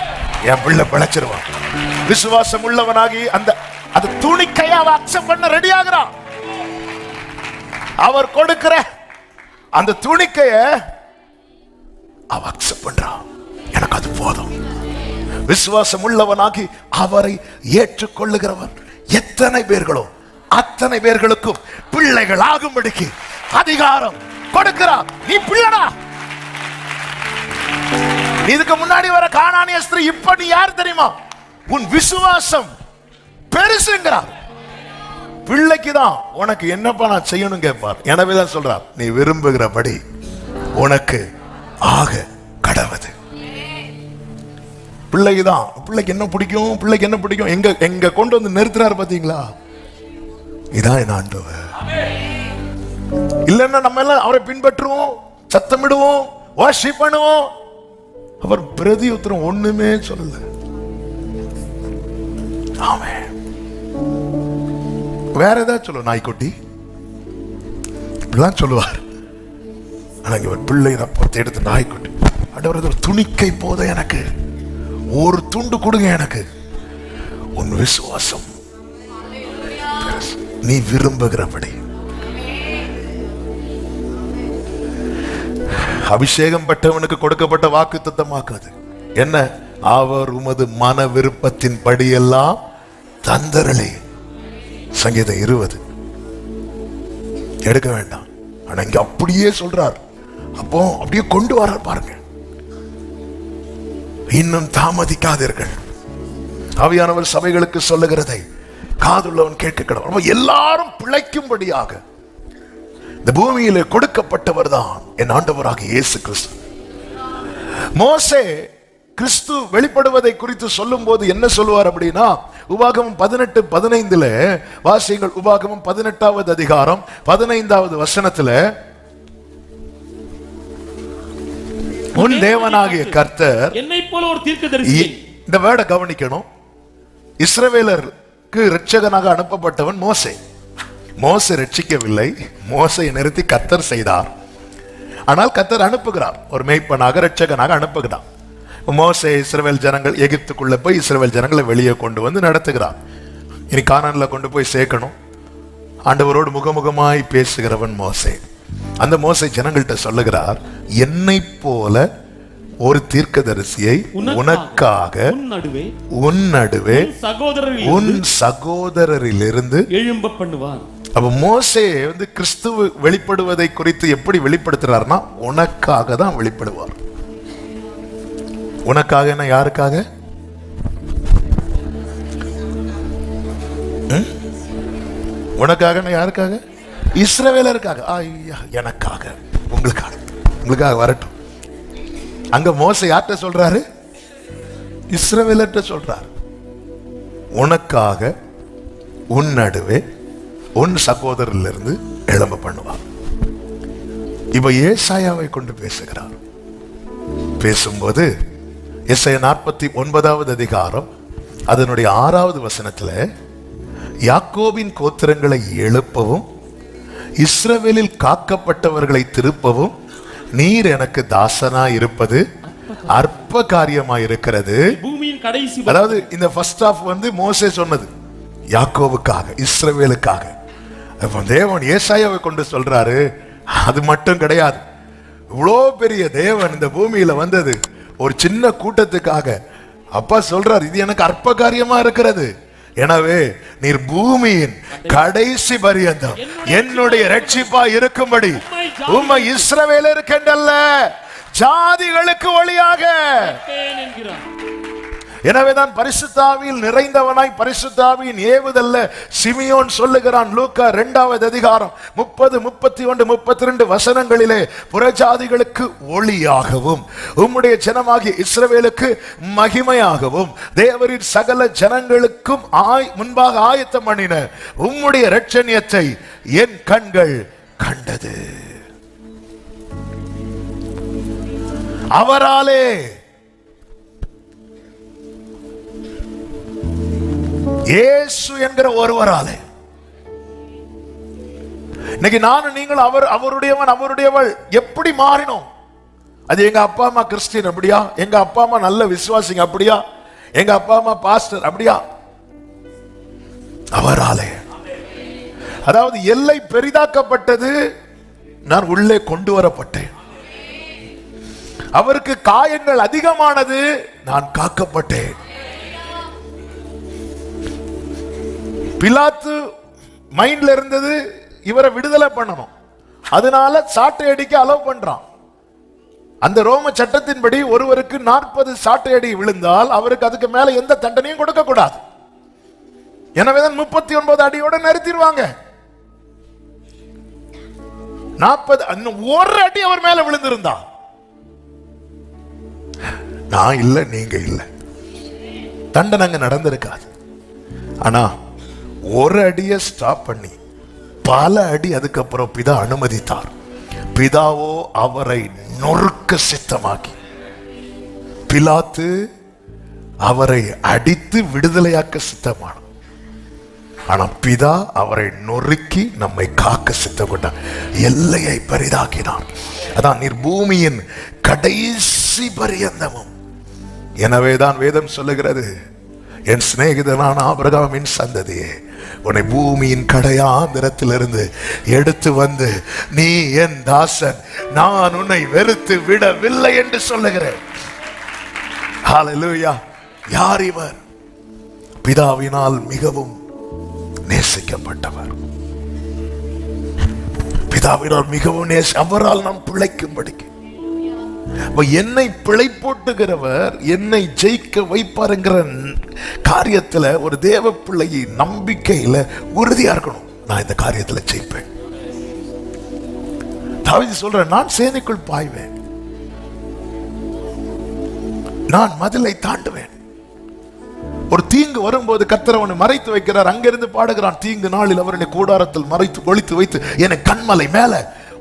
Speaker 1: என் பிள்ளை பிழைச்சிருவான். விசுவாசம் உள்ளவனாகி அந்த துணிக்கையை அவ அக்செப்ட் பண்ண ரெடி ஆகுறான். அவர் கொடுக்கிற அந்த துணிக்கைய அவ அக்செப்ட் பண்றான். எனக்கு அது போதும். விசுவாசம் உள்ளவனாகி அவரை ஏற்றுக்கொள்ளுகிறவர் எத்தனை பேர்களோ அத்தனை பேர்களுக்கும் பிள்ளைகள் ஆகும்படிக்கு அதிகாரம் கொடுக்கிறார். நீ பிள்ளடா. இதுக்கு முன்னாடி வர கானானிய ஸ்திரீ, இப்ப நீ யார் தெரியுமா? உன் விசுவாசம் பெருசுங்கிறார். பிள்ளைக்குதான் உனக்கு என்னப்பா நான் செய்யணும் கேட்பார். எனவேதான் சொல்றார், நீ விரும்புகிறபடி உனக்கு ஆக கடவுது. பிள்ளைக்குதான். பிள்ளைக்கு என்ன பிடிக்கும், பிள்ளைக்கு என்ன பிடிக்கும், எங்க கொண்டு வந்து நிறுத்துறாரு பாத்தீங்களா? இதான் என் ஆண்டவர். இல்லைன்னா நம்ம எல்லாம் அவரை பின்பற்றுவோம், சத்தமிடுவோம், வர்ஷிப் பண்ணுவோம். அவர் பிரதி உத்தரம் ஒண்ணுமே சொல்லல. ஆமென். வேற ஏதாவது சொல்லுவோம், நாய்க்குட்டி இப்படிலாம் சொல்லுவார். ஆனா இவர் பிள்ளை ரப்பத்தை எடுத்து நாய்க்குட்டி, ஆண்டவர் ஒரு துணிக்கை போதும், எனக்கு ஒரு துண்டு கொடுங்க, எனக்கு உன் விசுவாசம் நீ விரும்புகிறபடி. அபிஷேகம் பெற்றவனுக்கு கொடுக்கப்பட்ட வாக்கு தத்தமாக்காது என்ன? அவர் உமது மன விருப்பத்தின் படியெல்லாம் தந்தரளே. சங்கீதம் 20. எடுக்க வேண்டாம். ஆனா இங்க அப்படியே சொல்றார். அப்போ அப்படியே கொண்டு வர்றார் பாருங்க. இன்னும் தாமதிக்காதீர்கள், ஆவியானவர் சபைகளுக்கு சொல்லுகிறதை காதுள்ளவன் கேட்க கடவுள். எல்லாரும் பிழைக்கும்படியாக இந்த பூமியிலே கொடுக்கப்பட்டவர் தான் என் ஆண்டவராக இயேசு கிறிஸ்து. மோசே கிறிஸ்து வெளிப்படுவதை குறித்து சொல்லும் போது என்ன சொல்லுவார் அப்படின்னா, உபாகமம் 18:15 வாசியுங்கள். உபாகமம் 18வது அதிகாரம் 15வது வசனத்துல, உன் தேவனாகிய கர்த்தர்
Speaker 2: என்னை போல ஒரு தீர்க்கதரிசி.
Speaker 1: இந்த வேர்டை கவனிக்கணும். இஸ்ரவேலருக்கு இரட்சகனாக அனுப்பப்பட்டவன் மோசே. மோசே ரட்சிக்கவில்லை, மோசையை நிறுத்தி கர்த்தர் செய்தார். ஆனால் கர்த்தர் அனுப்புகிறார், ஒரு மேய்ப்பனாக இரட்சகனாக அனுப்புகிறார். மோசே இஸ்ரவேல் ஜனங்கள் எகிப்துக்குள்ள போய் இஸ்ரவேல் ஜனங்களை வெளியே கொண்டு வந்து நடத்துகிறார். இனி கானான்ல கொண்டு போய் சேர்க்கணும். ஆண்டவரோடு முகமுகமாய் பேசுகிறவன் மோசே. அந்த மோசே ஜனங்கள்கிட்ட சொல்லுகிறார், என்னை போல ஒரு தீர்க்கதரிசியை உனக்காக உன் நடுவே உன் சகோதரரிலிருந்து எழும்ப பண்ணுவார். அப்ப மோசே கிறிஸ்துவ வெளிப்படுவதை குறித்து எப்படி வெளிப்படுத்துறாருன்னா, உனக்காக தான் வெளிப்படுவார். உனக்காக என்ன? யாருக்காக? உனக்காக யாருக்காக? இஸ்ரவேலருக்காக. எனக்காக, உங்களுக்காக வரட்டும். அங்க மோசே யார்கிட்ட சொல்றாரு? இஸ்ரவேலர்கிட்ட சொல்றாரு. உனக்காக உன் நடுவே உன் சகோதரிலிருந்து எழும்ப பண்ணுவார். இப்ப ஏசாயாவை கொண்டு பேசுகிறார். பேசும்போது எசாயா 49வது அதிகாரம் அதனுடைய 6வது வசனத்துல, யாக்கோபின் கோத்திரங்களை எழுப்பவும் இஸ்ரவேலில் காக்கப்பட்டவர்களை திருப்பவும் நீர் எனக்கு தாசனா இருப்பது அற்ப காரியமா இருக்கிறது. அதாவது இந்த ஃபர்ஸ்ட் ஆஃப் மோசே சொன்னது யாக்கோவுக்காக, இஸ்ரவேலுக்காக. தேவன் ஏசாயாவை கொண்டு சொல்றாரு, அது மட்டும் கிடையாது, இவ்வளோ பெரிய தேவன் இந்த பூமியில வந்தது ஒரு சின்ன கூட்டத்துக்காக. அப்பா சொல்றார், இது எனக்கு அற்ப காரியமா இருக்கிறது. எனவே நீர் பூமியின் கடைசி பரியந்தம் என்னுடைய ரட்சிப்பா இருக்கும்படி உம்மை இஸ்ரவேலருக்கென்றல்ல ஜாதிகளுக்கு ஒளியாக. எனவேதான் பரிசுத்த ஆவியில் நிறைந்தவனாய் பரிசுத்த ஆவியின் ஏவுதல்ல சிமியோன் சொல்லுகிறான். லூக்கா 2வது அதிகாரம் 30, 31, 32 வசனங்களிலே, புறஜாதிகளுக்கு ஒளியாகவும் உம்முடைய ஜனமாகிய இஸ்ரவேலுக்கு மகிமையாகவும் தேவரின் சகல ஜனங்களுக்கும் முன்பாக ஆயத்தம் பண்ணின உம்முடைய இரட்சணியத்தை என் கண்கள் கண்டது. அவராலே, இயேசு என்கிற ஒருவராலே. இன்னைக்கு நானும் நீங்கள் அவருடையவன் அவருடையவள் எப்படி மாறினோம்? அது எங்க அப்பா அம்மா கிறிஸ்டியன் அப்படியா? எங்க அப்பா அம்மா நல்ல விசுவாசிங்க அப்படியா? எங்க அப்பா அம்மா பாஸ்டர் அப்படியா? அவராலே. அதாவது எல்லை பெரிதாக்கப்பட்டது, நான் உள்ளே கொண்டு வரப்பட்டேன். அவருக்கு காயங்கள் அதிகமானது, நான் காக்கப்பட்டேன். பிலாத்து மைண்ட்ல இருந்தது இவரை விடுதலை பண்ணணும், அதனால சாட்டை அடிக்க அலோவ் பண்றான். அந்த ரோம சட்டத்தின்படி ஒருவருக்கு 40 சாட்டை அடி விழுந்தால் அவருக்கு அதுக்கு மேல எந்த தண்டனையும் கொடுக்க கூடாது. எனவேதான் 39 அடியோட நிறுத்திடுவாங்க. 40 ஒரு அடி அவர் மேல விழுந்திருந்தா, நான் இல்ல நீங்க இல்ல, தண்டனை அங்க நடந்திருக்காது. ஆனா ஒரு அடியை ஸ்டாப் பண்ணி பல அடி அதுக்கப்புறம் பிதா அனுமதித்தார். பிதாவோ அவரை நொறுக்க சித்தமாக்கி, பிலாத்து அவரை அடித்து விடுதலையாக்க சித்தமான, ஆனா பிதா அவரை நொறுக்கி நம்மை காக்க சித்தம் கொண்டார். எல்லையை பெரிதாக்கினார். அதான் நீர் பூமியின் கடைசி பரியந்தமும். எனவேதான் வேதம் சொல்லுகிறது, என் சிநேகிதனான ஆபிரகாமின் சந்ததியே, உன்னை பூமியின் கடையாந்திரத்திலிருந்து எடுத்து வந்து நீ என் தாசன், நான் உன்னை வெறுத்து விடவில்லை என்று சொல்லுகிறேன். ஹல்லேலூயா. யார் இவர்? பிதாவினால் மிகவும் நேசிக்கப்பட்டவர். பிதாவினால் மிகவும் அவரால் நாம் பிழைக்கும்படிக்கு. என்னை பிழைப்போட்டுகிறவர் என்னை ஜெயிக்க வைப்பாருங்கிற காரியத்துல ஒரு தேவ பிள்ளையை நம்பிக்கையில உறுதியா இருக்கணும். நான் இந்த காரியத்துல ஜெயிப்பேன். தாவீது சொல்றேன், நான் சேனைக்குள் பாய்வேன், நான் மதிலை தாண்டுவேன். ஒரு தீங்கு வரும்போது கர்த்தர் அவனை மறைத்து வைக்கிறார். அங்கிருந்து பாடுகிறான், தீங்கு நாளில் அவருடைய கூடாரத்தில் மறைத்து ஒளித்து வைத்து என்னை கண்மலை மேல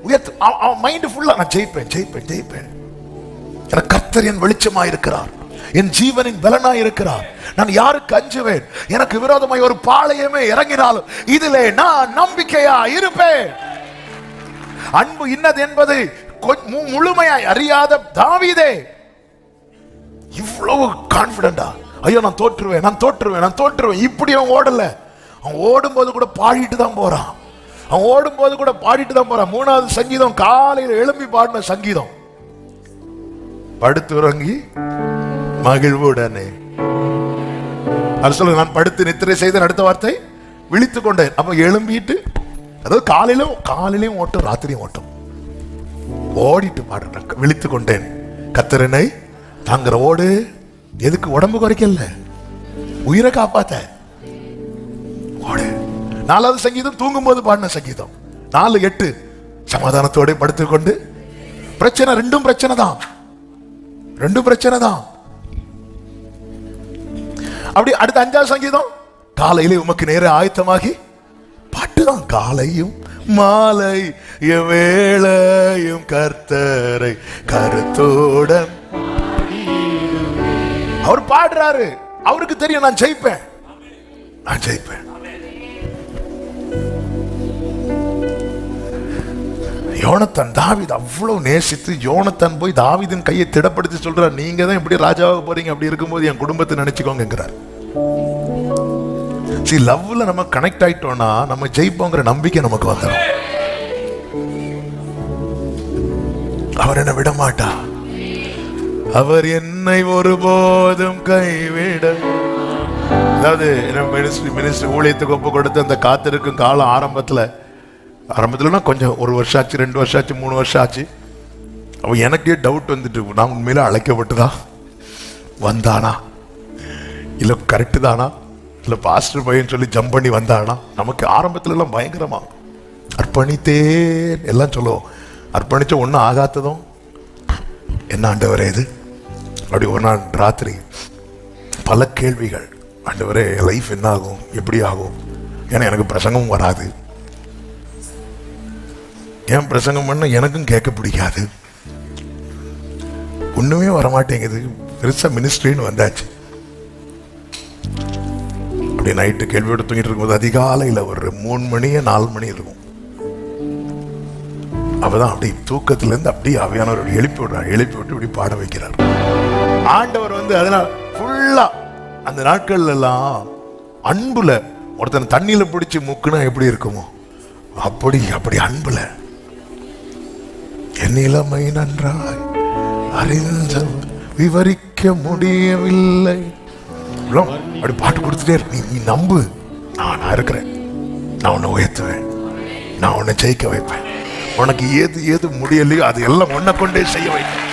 Speaker 1: உயர்த்து. அவன் மைண்ட் ஃபுல்லா நான் ஜெயிப்பேன் ஜெயிப்பேன் ஜெயிப்பேன். எனக்கு கர்த்தர் என் வெளிச்சமாய் இருக்கிறார், என் ஜீவனின் பலனாய் இருக்கிறார். நான் யாருக்கு அஞ்சுவேன்? எனக்கு விரோதமாய் ஒரு பாளையமே இறங்கினாலும் இதிலே நான் நம்பிக்கையா இருப்பேன். அன்பு இன்னது என்பதை முழுமையாய் அறியாத தாவீதே இவ்வளவு கான்பிடண்டா, ஐயோ நான் தோற்றுவேன் நான் தோற்றுவேன் நான் தோற்றுவேன், இப்படி அவன் ஓடல. அவன் ஓடும்போது கூட பாடிட்டு தான் போறான். அவன் ஓடும்போது கூட பாடிட்டு தான் போறான். 3வது சங்கீதம் காலையில் எழும்பி பாடின சங்கீதம். படுத்து உறங்கி மகிழ்வுடனே அது சொல்லுங்க, நான் படுத்து நித்திரை செய்தேன், அடுத்த வார்த்தை விழித்துக் கொண்டேன். அப்ப எழும்பிட்டு, அதாவது காலையிலும் ஓட்டும் ராத்திரியும் ஓட்டும், ஓடிட்டு பாடுறேன். விழித்துக் கொண்டேன் கர்த்தரனை தாங்கிற ஓடு. எதுக்கு? உடம்பு குறைக்கல, உயிரை காப்பாத்த ஓடு. 4வது சங்கீதம் தூங்கும் போது பாடின சங்கீதம் 4:8 சமாதானத்தோட படுத்துக்கொண்டு. பிரச்சனை ரெண்டும் பிரச்சனை தான், ரெண்டும் பிரச்சனை தான். அப்படி அடுத்த 5வது சங்கீதம் காலையிலே உமக்கு நேர ஆயத்தமாகி பாட்டுதான். காலையும் மாலை வேளையும் கர்த்தரை கருத்தோடன் அவர் பாடுறாரு. அவருக்கு தெரியும் நான் ஜெயிப்பேன் நான் ஜெயிப்பேன். யோனத்தான் தாவீது அவ்வளவு நேசித்து யோனத்தான் போய் தாவீதின் கையை திடப்படுத்தி சொல்றார், நீங்க தான் இப்படி ராஜாவாக போறீங்க, அப்படி இருக்கும்போது என் குடும்பத்தை நினைச்சுக்கோங்கிறார். லவ்ல நம்ம கனெக்ட் ஆயிட்டோம்னா நம்ம ஜெயிப்போங்கிற நம்பிக்கை நமக்கு வந்துடும். அவர் என்ன விட மாட்டா, அவர் என்னை ஒருபோதும் கைவிட. அதாவது மினிஸ்ட்ரி ஊழியத்துக்கு ஒப்பு கொடுத்து அந்த காத்திருக்கும் காலம் ஆரம்பத்துலனா கொஞ்சம் 1 வருஷம் ஆச்சு, 2 வருஷம் ஆச்சு, 3 வருஷம் ஆச்சு. அவன் எனக்கே டவுட் வந்துட்டு, நான் உண்மையில அழைக்கப்பட்டுதான் வந்தானா? இல்ல கரெக்டு தானா, இல்ல பாஸ்டர் பையன் சொல்லி ஜம்ப் பண்ணி வந்தானா? நமக்கு ஆரம்பத்துல எல்லாம் பயங்கரமா அர்ப்பணித்தேன் எல்லாம் சொல்லுவோம். அர்ப்பணிச்ச ஒன்றும் ஆகாததும் என்ன ஆண்டவரே இது அப்படி ஒரு நாள் ராத்திரி பல கேள்விகள். ஆண்டவரே லைஃப் என்ன ஆகும், எப்படி ஆகும்? ஏன்னா எனக்கு பிரசங்கம் வராது, ஏன் பிரசங்கம் பண்ண எனக்கும் கேட்க பிடிக்காது, ஒண்ணுமே வரமாட்டேங்குது. பெருசா மினிஸ்ட்ரின்னு வந்தாச்சு. அப்படி நைட்டு கேள்வியோட தூங்கிட்டு இருக்கும்போது அதிகாலையில் ஒரு 3 மணி 4 மணி இருக்கும். அப்பதான் அப்படி தூக்கத்திலிருந்து அப்படியே ஆவியானவர் எழுப்பி விட்டு இப்படி பாட வைக்கிறார். ஆண்டவர் அதனால ஃபுல்லா அந்த நாட்கள் எல்லாம் அன்புல ஒருத்தன் தண்ணியில பிடிச்சி முக்குனா எப்படி இருக்குமோ அப்படி அப்படி அன்புல என் நிலைமை நன்றாய் அறிந்த விவரிக்க முடியவில்லை. அப்படி பாட்டு கொடுத்துட்டே இருக்கு. நீ நம்பு, நான் இருக்கிறேன், நான் உன்னை உயர்த்துவேன், நான் உன்னை ஜெயிக்க வைப்பேன், உனக்கு ஏது ஏது முடியலையோ அது எல்லாம் உன்னை கொண்டே செய்ய வைப்பேன்.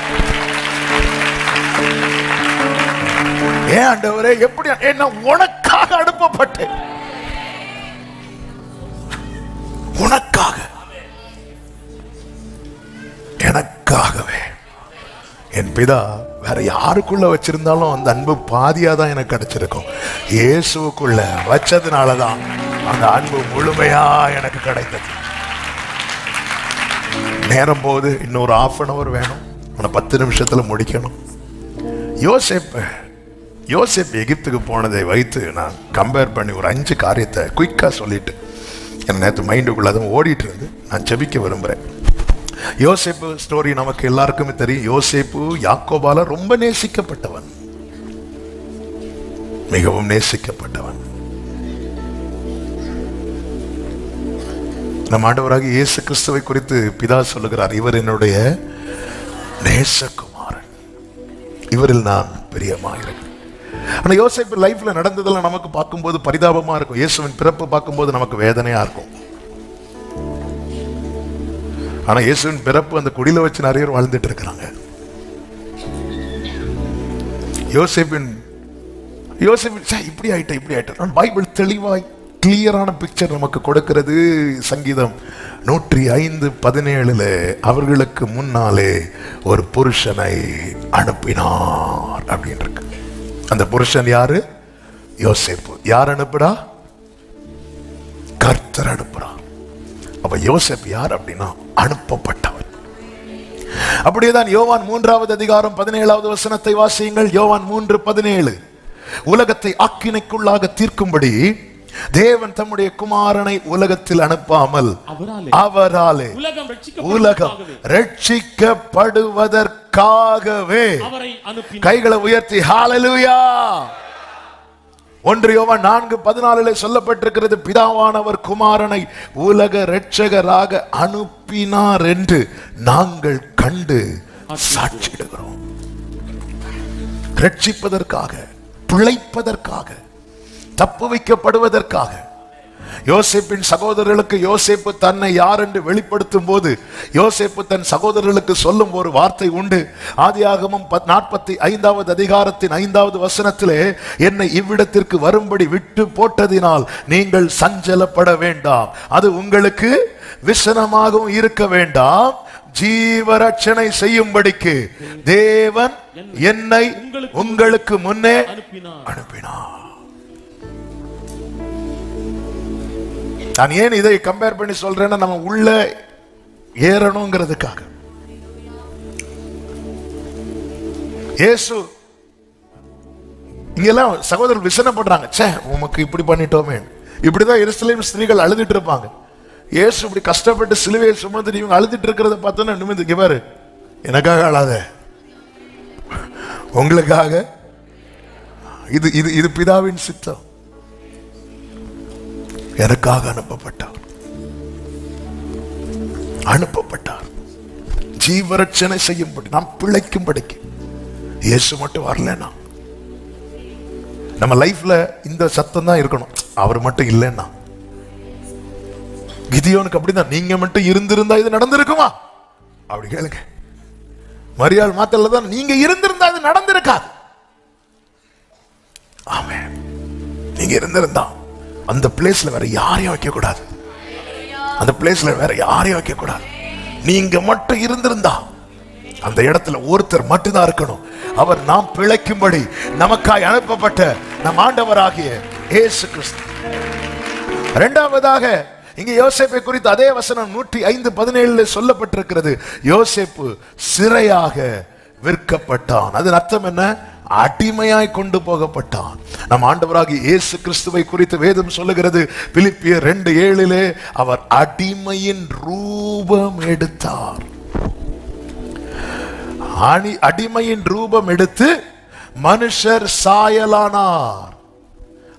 Speaker 1: ஏன் ஆண்டவரே எப்படி? ஏன்னா உனக்காக அனுப்பப்பட்டேன், உனக்காக, எனக்காகவே. என் பிதா வேற யாருக்குள்ள வச்சிருந்தாலும் அந்த அன்பு பாதியா தான் எனக்கு கிடைச்சிருக்கும். இயேசுக்குள்ள வச்சதுனாலதான் அந்த அன்பு முழுமையா எனக்கு கிடைத்தது. நேரம் போது இன்னொரு 1/2 hour வேணும், 10 நிமிஷத்துல முடிக்கணும். யோசேப்பு எகிப்துக்கு போனதை வைத்து நான் கம்பேர் பண்ணி ஒரு 5 காரியத்தை குயிக்கா சொல்லிட்டு என் நேற்று மைண்டுக்குள்ள அதுவும் ஓடிட்டு இருந்து நான் ஜெபிக்க விரும்புறேன். யோசேப்பு ஸ்டோரி நமக்கு எல்லாருக்குமே தெரியும். யோசேப்பு யாக்கோபால ரொம்ப நேசிக்கப்பட்டவன், மிகவும் நேசிக்கப்பட்டவன். நம் ஆண்டவராகிய இயேசு கிறிஸ்துவை குறித்து பிதா சொல்லுகிறார், இவர் என்னுடைய நேசகுமாரன், இவரில் நான் பிரியமாயிருக்கிறேன். ஆனா யோசேப்பு லைஃப்ல நடந்ததெல்லாம் நமக்கு பார்க்கும்போது பரிதாபமா இருக்கும். இயேசுவின் பிறப்பு பார்க்கும்போது நமக்கு வேதனையா இருக்கும். ஆனா இயேசுவின் பிறப்பு அந்த குடியில வச்சு நிறைய பேர் வாழ்ந்துட்டு இருக்கிறாங்க. யோசேப்பு இப்படி ஆயிட்ட. பைபிள் தெளிவாய் கிளியரான பிக்சர் நமக்கு கொடுக்கிறது. சங்கீதம் 105:17 அவர்களுக்கு முன்னாலே ஒரு புருஷனை அனுப்பினார் அப்படின்னு இருக்கு. அந்த புருஷன் யாரு? யோசேப்பு. யார் அனுப்புறா? கர்த்தர் அனுப்புறார். அப்ப யோசேப்பு யார் அப்படின்னா அனுப்பப்பட்டவன். அப்படியேதான் யோவான் 3:17 வாசியுங்கள். யோவான் 3:17 உலகத்தை ஆக்கினைக்குள்ளாக தீர்க்கும்படி தேவன் தம்முடைய குமாரனை உலகத்தில் அனுப்பாமல் அவராலே உலகம் ரட்சிக்கப்படுவதற்காகவே கைகளை உயர்த்தி ஹalleluya. 1 யோவான் 4:14 சொல்லப்பட்டிருக்கிறது, பிதாவானவர் குமாரனை உலக இரட்சகராக அனுப்பினார் என்று நாங்கள் கண்டு சாட்சியிடுகிறோம். ரட்சிப்பதற்காக, பிழைப்பதற்காக, தப்பு வைக்கப்படுவதற்காக. யோசேப்பின் சகோதரர்களுக்கு யோசேப்பு தன்னை யார் என்று வெளிப்படுத்தும் போது யோசேப்பு தன் சகோதரர்களுக்கு சொல்லும் ஒரு வார்த்தை உண்டு. ஆதியாகமம் 45:5 என்னை இவ்விடத்திற்கு வரும்படி விட்டு போட்டதினால் நீங்கள் சஞ்சலப்பட வேண்டாம், அது உங்களுக்கு விசனமாகவும் இருக்க வேண்டாம், ஜீவரட்சணை செய்யும்படிக்கு தேவன் என்னை உங்களுக்கு முன்னே அனுப்பினார். நான் ஏன் இதை கம்பேர் பண்ணி சொல்றேன்னா நம்ம உள்ள ஏறணுங்கிறதுக்காக. இயேசு இங்கெல்லாம் சகோதரர்கள் விசனப்படுறாங்க, சே உமக்கு இப்படி பண்ணிட்டோமே. இப்படிதான் எருசலேம் ஸ்திரீகள் அழுதுட்டு இருப்பாங்க. இயேசு இப்படி கஷ்டப்பட்டு சிலுவையை சுமந்து இவங்க அழுதுட்டு இருக்கிறத பார்த்தோன்னா நிமிந்து பாரு, எனக்காக அழாத, உங்களுக்காக. இது இது இது பிதாவின் சித்தம். எனக்காக அனுப்பப்பட்டார் ஜீவரட்சணை செய்யும்படி, நாம் பிழைக்கும்படிக்கு. இயேசு மட்டும் வரலன்னா நம்ம லைஃப்ல இந்த சத்தம் தான் இருக்கணும், அவர் மட்டும் இல்லைன்னா. கிதியோனுக்கு அப்படிதான், நீங்க மட்டும் இருந்திருந்தா இது நடந்திருக்குமா அப்படி கேளுங்க. மரியாள் மாத்தல தான், நீங்க இருந்திருந்தா இது நடந்திருக்காது. ஆமென். நீங்க இருந்திருந்தா அந்த பிளேஸ்ல வேற யாரையும் வைக்க கூடாது. அந்த பிளேஸ்ல வேற யாரையும் வைக்க கூடாது. நீங்க மட்டும் இருந்திருந்தா அந்த இடத்துல ஒருத்தர் மட்டும்தான் இருக்கணும். அவர் நாம் பிழைக்கும்படி நமக்காய் அனுப்பப்பட்ட நம் ஆண்டவராகிய இயேசு கிறிஸ்து. இரண்டாவதாக இங்கே யோசேப்பை குறித்து அதே வசனம் 105:17 சொல்லப்பட்டிருக்கிறது. யோசேப்பு சிறையாக விற்கப்பட்டான். அதன் அர்த்தம் என்ன? அடிமையாய் கொண்டு போகப்பட்டான். நம் ஆண்டவராகிய இயேசு கிறிஸ்துவை குறித்து வேதம் சொல்லுகிறது பிலிப்பியர் 2:7 அவர் அடிமையின் ரூபம் எடுத்தார். அடிமையின் ரூபம் எடுத்து மனுஷர் சாயலானார்.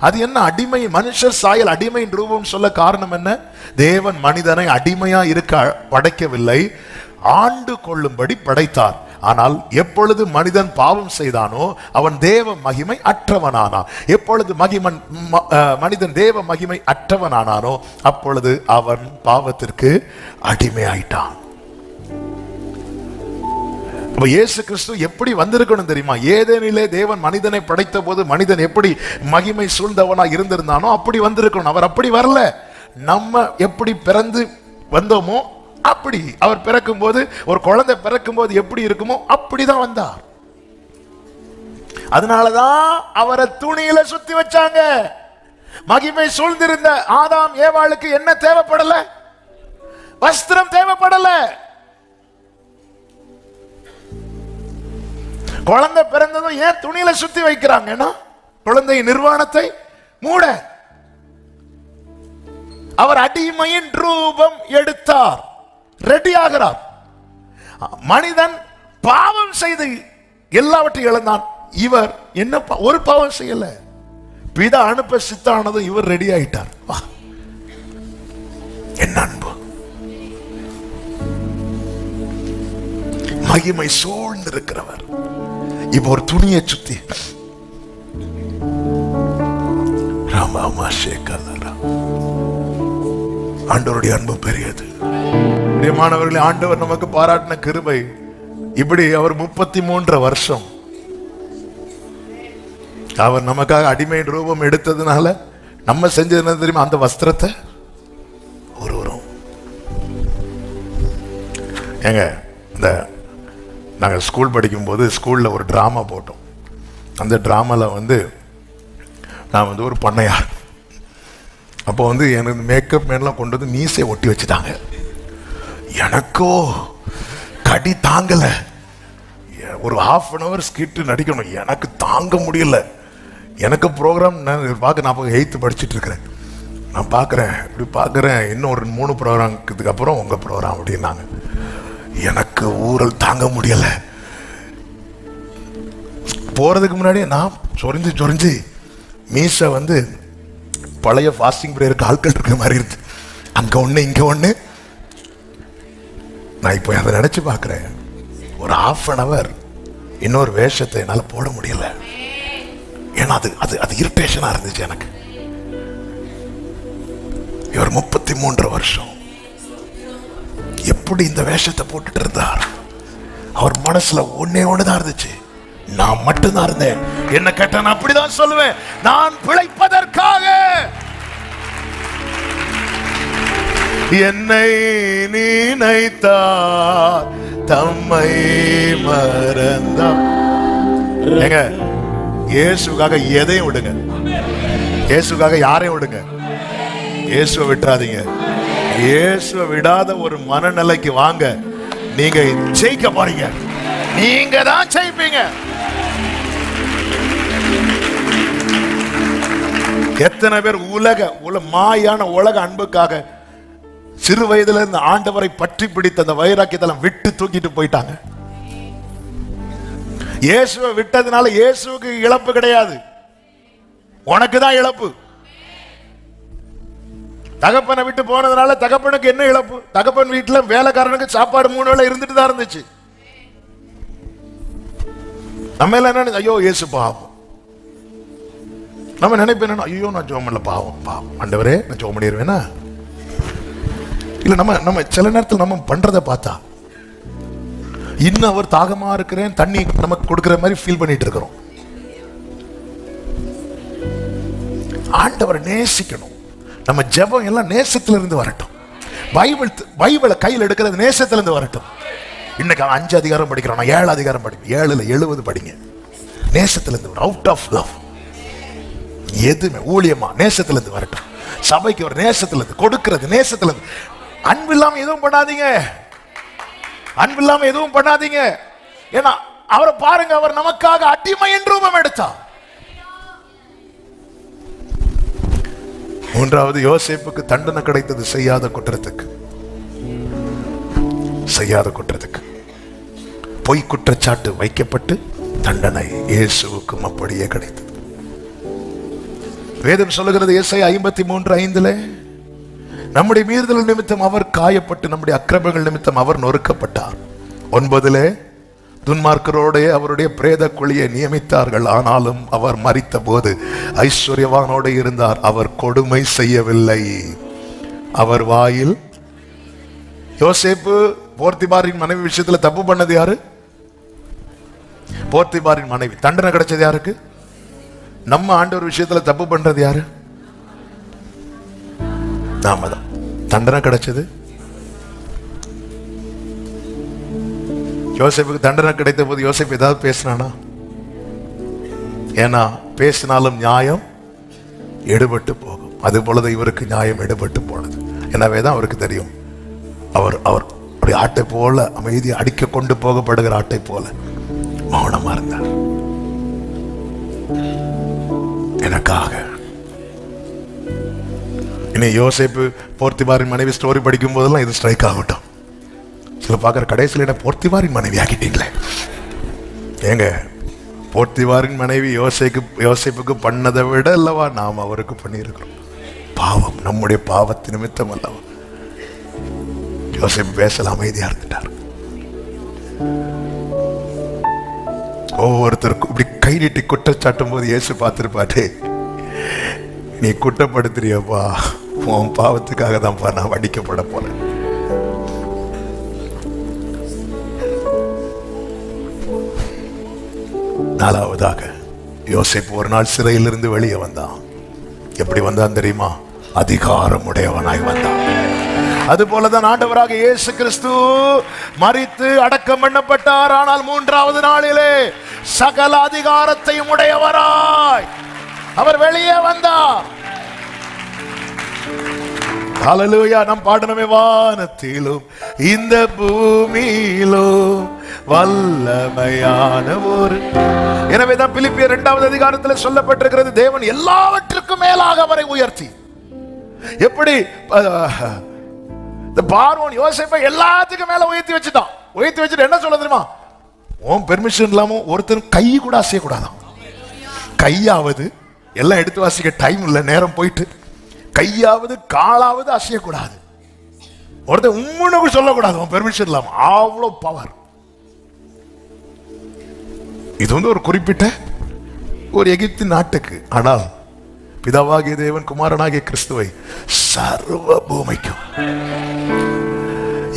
Speaker 1: அது என்ன அடிமை? மனுஷர் சாயல் அடிமையின் ரூபம் சொல்ல காரணம் என்ன? தேவன் மனிதனை அடிமையா இருக்க படைக்கவில்லை, ஆண்டு கொள்ளும்படி படைத்தார். ஆனால் எப்பொழுது மனிதன் பாவம் செய்தானோ அவன் தேவ மகிமை அற்றவனானான். எப்பொழுது மனிதன் தேவ மகிமை அற்றவனானானோ அப்பொழுது அவன் பாவத்திற்கு அடிமையாயிட்டான். இயேசு கிறிஸ்து எப்படி வந்திருக்கணும் தெரியுமா? ஏதேனிலே தேவன் மனிதனை படைத்த போது மனிதன் எப்படி மகிமை சூழ்ந்தவனா இருந்திருந்தானோ அப்படி வந்திருக்கணும். அவர் அப்படி வரல. நம்ம எப்படி பிறந்து வந்தோமோ அப்படி அவர் பிறக்கும் போது, ஒரு குழந்தை பிறக்கும் போது எப்படி இருக்குமோ அப்படிதான் வந்தார். அதனாலதான் அவரை துணியில சுத்தி வச்சாங்க. மகிமை சூழ்ந்திருந்த ஆதாம் ஏவாளுக்கு என்ன தேவைப்படல? வஸ்திரம் தேவைப்படல. குழந்தை பிறந்ததும் ஏன் துணியில சுத்தி வைக்கிறாங்கன்னா குழந்தை நிர்வாணத்தை மூட. அவர் அடிமையின் ரூபம் எடுத்தார், ரெடி ஆகிறார். மனிதன் பாவம் செய்து எல்லாவற்றையும் இழந்தான். இவர் என்ன ஒரு பாவம் செய்யல. பிதா அனுப்ப சித்தானதும் இவர் ரெடி ஆயிட்டார். என்ன அன்பு! மகிமை சூழ்ந்திருக்கிறவர் இப்ப ஒரு துணியை சுத்தி ஆண்டவருடைய அன்பு பெரியது. பிரியமானவர்களே, ஆண்டவர் நமக்கு பாராட்டின கிருபை இப்படி. அவர் 33 வருஷம் அவர் நமக்காக அடிமையின் ரூபம் எடுத்ததுனால நம்ம செஞ்சது என்ன தெரியுமா? அந்த வஸ்திரத்தை ஒருவரும் ஏங்க, இந்த நாங்கள் ஸ்கூல் படிக்கும்போது ஸ்கூலில் ஒரு ட்ராமா போட்டோம். அந்த ட்ராமாவில் நான் ஒரு பண்ணையார். அப்போ எனக்கு மேக்கப் மேன்லாம் கொண்டு வந்து மீசை ஒட்டி வச்சுட்டாங்க. எனக்கோ கடி தாங்கலை. ஒரு 1/2 hour ஸ்கிட்டு நடிக்கணும், எனக்கு தாங்க முடியல. எனக்கு ப்ரோக்ராம் நான் 8th படிச்சுட்டு இருக்கிறேன். நான் பார்க்குறேன், இப்படி பார்க்குறேன், இன்னும் ஒரு 3 ப்ரோக்ராமுக்கு அப்புறம் உங்கள் ப்ரோக்ராம் அப்படின்னாங்க. எனக்கு ஊரல் தாங்க முடியல. போறதுக்கு முன்னாடி நான் சொரிஞ்சு மீசை பழைய ஃபாஸ்டிங் பிரேயருக்கு ஆட்கள் இருக்கிற மாதிரி இருக்கு. அங்க ஒண்ணு இங்க ஒண்ணு. நான் இப்போ அதை நினைச்சு பார்க்கிறேன். ஒரு 1/2 hour இன்னொரு வேஷத்தை என்னால போட முடியல. ஏன்னா அது இரிட்டேஷனா இருந்துச்சு எனக்கு. இவர் 33 வருஷம் எப்படி இந்த வேஷத்தை போட்டுட்டு இருந்தார்? அவர் மனசுல ஒண்ணுதான் இருந்துச்சு, நான் மட்டும்தான் இருந்தேன். என்ன கேட்ட நான் அப்படிதான் சொல்லுவேன், நான் பிழைப்பதற்காக என்னை நினைத்தார் தம்மை மறந்தார். ஏங்க, இயேசுக்காக எதையும் விடுங்க. இயேசுக்காக யாரையும் விடுங்க. இயேசுவை விட்டுறாதீங்க. இயேசுவை விடாத ஒரு மனநிலைக்கு வாங்க. நீங்க ஜெயிக்க போறீங்க. நீங்க தான் ஜெயிப்பீங்க. எத்தனை பேர் மாயான உலக அன்புக்காக சிறு வயதுல இருந்து ஆண்டவரை பற்றி பிடித்த அந்த வைராக்கியத்தெல்லாம் விட்டு தூக்கிட்டு போயிட்டாங்க. இயேசுவை விட்டதுனால இயேசுவுக்கு இழப்பு கிடையாது, உனக்கு தான் இழப்பு. தகப்பனை விட்டு போனதுனால தகப்பனுக்கு என்ன இழப்பு? தகப்பன் வீட்டுல வேலைக்காரனுக்கு சாப்பாடு 3 வேளை இருந்துட்டு தான் இருந்துச்சு. நம்ம எல்லாம் என்ன, ஐயோ இயேசு பாவம். நம்ம நினைப்பேன் என்ன, ஐயோ நான் ஜோம் பண்ணல, பாவம் பாவம், ஆண்டவரே நான் ஜோம் பண்ணிடுவேனா? இல்ல நம்ம சில நேரத்தில் நம்ம பண்றதை பார்த்தா இன்னும் அவர் தாகமா இருக்கிறேன் தண்ணி நமக்கு கொடுக்கிற மாதிரி ஃபீல் பண்ணிட்டு இருக்கிறோம். ஆண்டவரை நேசிக்கணும். நம்ம ஜெபம் எல்லாம் நேசத்திலிருந்து வரட்டும். பைபிளை கையில் எடுக்கிறது நேசத்திலிருந்து வரட்டும். இன்னைக்கு 5 அதிகாரம் படிக்கிறோம், 7 அதிகாரம் படிக்கும், 7ல் 70 படிங்க. நேசத்திலிருந்து, அவுட் ஆஃப் லவ். எதுவுமே ஊழியமா நேசத்திலிருந்து வரட்டும். சபைக்கு ஒரு நேசத்திலிருந்து கொடுக்கிறது, நேசத்திலிருந்து. அன்பு இல்லாம எதுவும் பண்ணாதீங்க, அன்பு இல்லாம எதுவும் பண்ணாதீங்க. ஏன்னா அவரை பாருங்க, அவர் நமக்காக அடிமை என்று ரூபம் எடுத்தார். 3வது, யோசேப்புக்கு தண்டனை கிடைத்தது செய்யாத குற்றத்துக்கு. செய்யாத குற்றத்துக்கு பொய் குற்றச்சாட்டு வைக்கப்பட்டு தண்டனை இயேசுவுக்கும் அப்படியே கிடைத்தது. வேதம் சொல்லுகிறது ஏசாயா 53:5, நம்முடைய மீறுதல் நிமித்தம் அவர் காயப்பட்டு நம்முடைய அக்கிரமங்கள் நிமித்தம் அவர் நொறுக்கப்பட்டார். 9, துன்மார்க்கரோட அவருடைய பிரேத குழியை நியமித்தார்கள், ஆனாலும் அவர் மரித்த போது ஐஸ்வர்யவானோடு இருந்தார், அவர் கொடுமை செய்யவில்லை. அவர் வாயில் யோசேப்பு போர்த்திபாரின் மனைவி விஷயத்துல தப்பு பண்ணது யாரு? போர்த்திபாரின் மனைவி. தண்டனை கிடைச்சது யாருக்கு? நம்ம ஆண்டவர் விஷயத்துல தப்பு பண்றது யாரு? நாம தான். தண்டனை கிடைச்சது யோசேப்புக்கு. தண்டனை கிடைத்த போது யோசேப்பு ஏதாவது பேசினானா? ஏன்னா பேசினாலும் நியாயம் எடுபட்டு போகும். அது போலதான் இவருக்கு நியாயம் எடுபட்டு போனது. எனவேதான் அவருக்கு தெரியும், அவர் ஒரு ஆட்டை போல அமைதியை அடிக்க கொண்டு போகப்படுகிற ஆட்டை போல மௌனமா இருந்தார் எனக்காக. இனி யோசேப்பு போர்த்திபாரின் மனைவி ஸ்டோரி படிக்கும் போதெல்லாம் இது ஸ்ட்ரைக் ஆகட்டும். சில பார்க்குற கடைசியில் என்ன போர்த்திபாரின் மனைவி ஆக்கிட்டீங்களே. ஏங்க, போர்த்திபாரின் மனைவி யோசேப்புக்கு பண்ணதை விட அல்லவா நாம் அவருக்கு பண்ணியிருக்கிறோம். பாவம், நம்முடைய பாவத்து நிமித்தம் அல்லவா. யோசேப்பு பேசல, அமைதியா இருந்துட்டார். ஒவ்வொருத்தருக்கும் இப்படி கை நீட்டி குற்றச்சாட்டும் போது இயேசு பார்த்திருப்பாரு, நீ குற்றப்படுத்துறியப்பா, உன் பாவத்துக்காக தான்ப்பா நான் அடிக்கப்பட போறேன். நாலாவதாக, யோசேப்பு ஒரு நாள் சிறையிலிருந்து வெளியே வந்தான். எப்படி வந்தான் தெரியுமா? அதிகாரம் உடையவனாய் வந்தான். அது போலதான் ஆண்டவராக இயேசு கிறிஸ்து மரித்து அடக்கம் பண்ணப்பட்டார். ஆனால் 3வது நாளிலே சகல அதிகாரத்தையும் உடையவராய் அவர் வெளியே வந்தார். ஹல்லேலூயா. நாம் பாடணுமே, வானத்திலும் இந்த பூமியிலும் வல்லமையான ஒரு. எனவேதான் பிலிப்பியர் 2வது அதிகாரத்தில் சொல்லப்பட்டிருக்கிறது, தேவன் எல்லாவற்றுக்கும் மேலாக அவரை உயர்த்தி. எப்படி பார்வோன் யோசேப்பை எல்லாத்துக்கும் மேல உயர்த்தி வச்சுட்டான். உயர்த்தி வச்சுட்டு என்ன சொல்ல தெரியுமா? உன் பெர்மிஷன் இல்லாம ஒருத்தர் கை கூட அசையக்கூடாதான். கையாவது, எல்லாம் எடுத்து வாசிக்க டைம் இல்லை, நேரம் போயிட்டு, கையாவது காலாவது அசையக்கூடாது. ஒருத்தர் உம்முன்னு சொல்லக்கூடாது உன் பெர்மிஷன் இல்லாம. அவ்வளோ பவர். இது ஒரு குறிப்பிட்ட ஒரு எகிப்து நாட்டுக்கு. ஆனால் பிதாவாகிய தேவன் குமாரனாகிய கிறிஸ்துவை சர்வ பூமிக்கும்.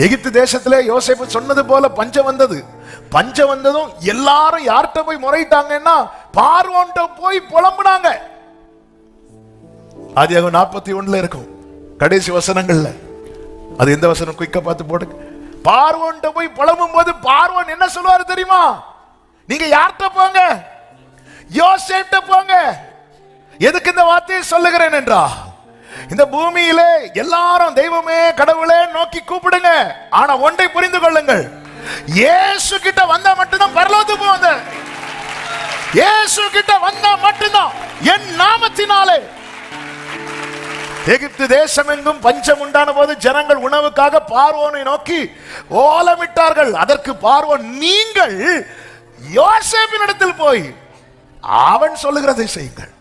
Speaker 1: எகிப்து தேசத்திலே யோசேப்பு சொன்னது போல பஞ்சம் வந்தது. பஞ்சம் வந்ததும் எல்லாரும் யார்கிட்ட போய் முறையிட்டாங்கன்னா பார்வோன்ட்ட போய் புலம்புனாங்க. ஆதியாகமம் 41 இருக்கும் கடைசி வசனங்கள்ல. அது எந்த வசனம்? குயிக்கா பார்த்து போடு. பார்வோன்ட்ட போய் புலம்பும் போது பார்வோன் என்ன சொல்லுவாரு தெரியுமா? நீங்க யார்கிட்ட போங்க? யோசேப்ட்ட போங்க. எதுக்கு இந்த வார்த்தையை சொல்லுகிறேன் என்றா, இந்த பூமியிலே எல்லாரும் தெய்வமே கடவுளே நோக்கி கூப்பிடுங்க. ஆனா ஒன்றை புரிந்து கொள்ளுங்கள், இயேசு கிட்ட வந்தா மட்டும்தான் பரலோகத்துக்கு போவாங்க. இயேசு கிட்ட வந்தா மட்டும்தான் என் நாமத்தினாலே. எகிப்து தேசம் எங்கும் பஞ்சம் உண்டான போது ஜனங்கள் உணவுக்காக பார்வோனை நோக்கி ஓலமிட்டார்கள். அதற்கு பார்வோன், நீங்கள் யோசேப்பின் இடத்தில் போய் அவன் சொல்லுகிறதை செய்யுங்கள்.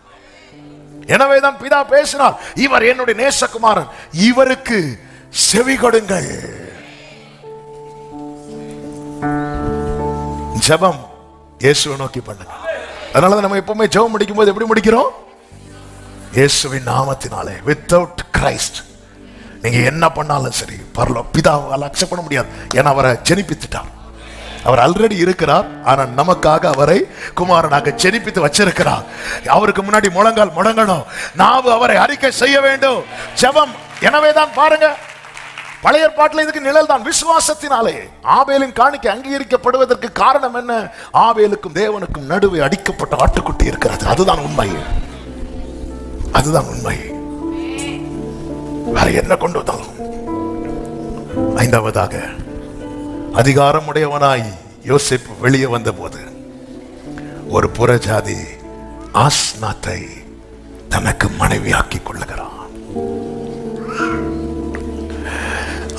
Speaker 1: எனவேதான் பிதா பேசினார், இவர் என்னுடைய நேசகுமாரன், இவருக்கு செவி கொடுங்கள். ஜெபம் இயேசுவை நோக்கி பண்ணுங்க. அதனாலதான் நம்ம எப்பவுமே ஜெபம் முடிக்கும் போது எப்படி முடிக்கிறோம்? இயேசுவின் நாமத்தினாலே. வித்தவுட் கிரைஸ்ட் நீங்க என்ன பண்ணாலும் சரி பரலோக பிதாவால் அக்செப்ட் பண்ண முடியாது. ஏன்னா அவரை ஜெனிப்பித்துட்டார். அவர் ஆல்ரெடி இருக்கிறார், ஆனால் நமக்காக அவரை குமாரனாக ஜெனிப்பித்து வச்சிருக்கிறார். அவருக்கு முன்னாடி முழங்கால் முடங்கணும், நாவு அவரை அறிக்கை செய்ய வேண்டும், ஜெபம். எனவேதான் பாருங்க, பழைய ஏற்பாட்டில் இதுக்கு நிழல் தான் விசுவாசத்தினாலே ஆபேலின் காணிக்கை அங்கீகரிக்கப்படுவதற்கு காரணம் என்ன? ஆபேலுக்கும் தேவனுக்கும் நடுவே அடிக்கப்பட்ட ஆட்டுக்குட்டி இருக்கிறது. அதுதான் உண்மை, அதுதான் உண்மை. வேற என்ன கொண்டு வந்தாலும். ஐந்தாவதாக, அதிகாரமுடையவனாய் யோசேப்பு வெளியே வந்த போது ஒரு புறஜாதி ஆஸ்நாத்தை தனக்கு மனைவியாக்கிக் கொள்ளுகிறான்.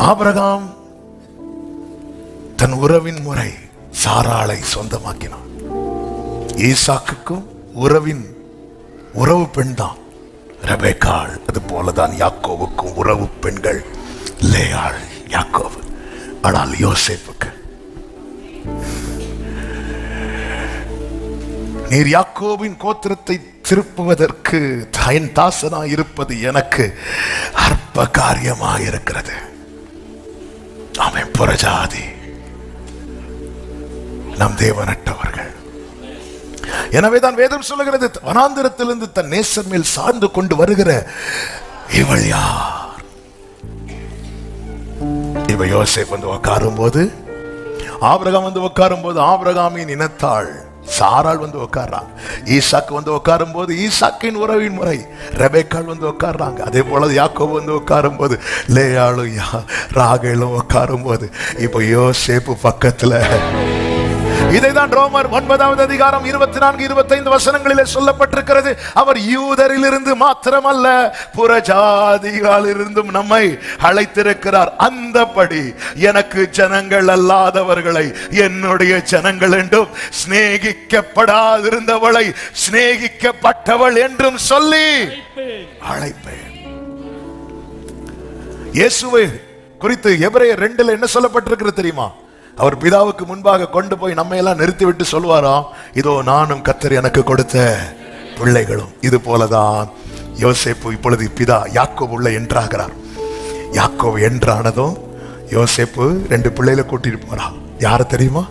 Speaker 1: ஆபிரகாம் தன் உறவின் முறை சாராளை சொந்தமாக்கினான். ஈசாக்குக்கும் உறவு பெண் தான் ரெபெக்காள். அது போலதான் யாக்கோவுக்கும் உறவு பெண்கள் லேயாள், யாக்கோவு. ஆனால் யோசேப்புக்கு, நீர் யாக்கோவின் கோத்திரத்தை திருப்புவதற்கு என் தாசனாய் இருப்பது எனக்கு அற்ப காரியமாக இருக்கிறது. அவன் புறஜாதி, நம் தேவனற்றவர்கள். எனவேதான் வேதம் சொல்லுகிறது, வனாந்திரத்திலிருந்து தன் நேசர் மேல் சார்ந்து கொண்டு வருகிற இவள் யார்? இவ யோசேப்பு வந்து உட்காரும் போது, ஆபிரகாம் வந்து உட்காரும் போது ஆபிரகாமின் இனத்தாள் சாராள் வந்து உட்கார்றாங்க. ஈசாக்கு வந்து உட்காரும் போது ஈசாக்கின் உறவின் முறை ரெபெக்காள் வந்து உட்கார்றாங்க. அதே போல யாக்கோபு வந்து உட்காரும் போது லேயாளும் ராகேலும் உட்காரும் போது இப்ப யோசேப்பு பக்கத்துல. இதைதான் ரோமர் 9வது அதிகாரம் 24, 25 வசனங்களிலே சொல்லப்பட்டிருக்கிறது. அவர் யூதரிலிருந்து மாத்திரமல்ல புறஜாதிகளிலிருந்தும் நம்மை அழைத்திருக்கிறார். அந்தபடி எனக்கு ஜனங்கள் அல்லாதவர்களை என்னுடைய ஜனங்கள் என்றும் சிநேகிக்கப்படாதிருந்தவளை சிநேகிக்கப்பட்டவள் என்றும் சொல்லி அழைப்பேன். இயேசுவை குறித்து எபிரேயர் 2 என்ன சொல்லப்பட்டிருக்கிறது தெரியுமா? அவர் பிதாவுக்கு முன்பாக கொண்டு போய் நம்ம எல்லாம் நிறுத்திவிட்டு சொல்வாராம், இதோ நானும் கர்த்தர் எனக்கு கொடுத்த பிள்ளைகளும். இது போலதான் யோசேப்பு இப்பொழுது பிதா யாக்கோபு உள்ள என்றாகிறார். யாக்கோபு என்றானதும் யோசேப்பு 2 பிள்ளைகளை கூட்டிட்டு போறான். யார தெரியுமா?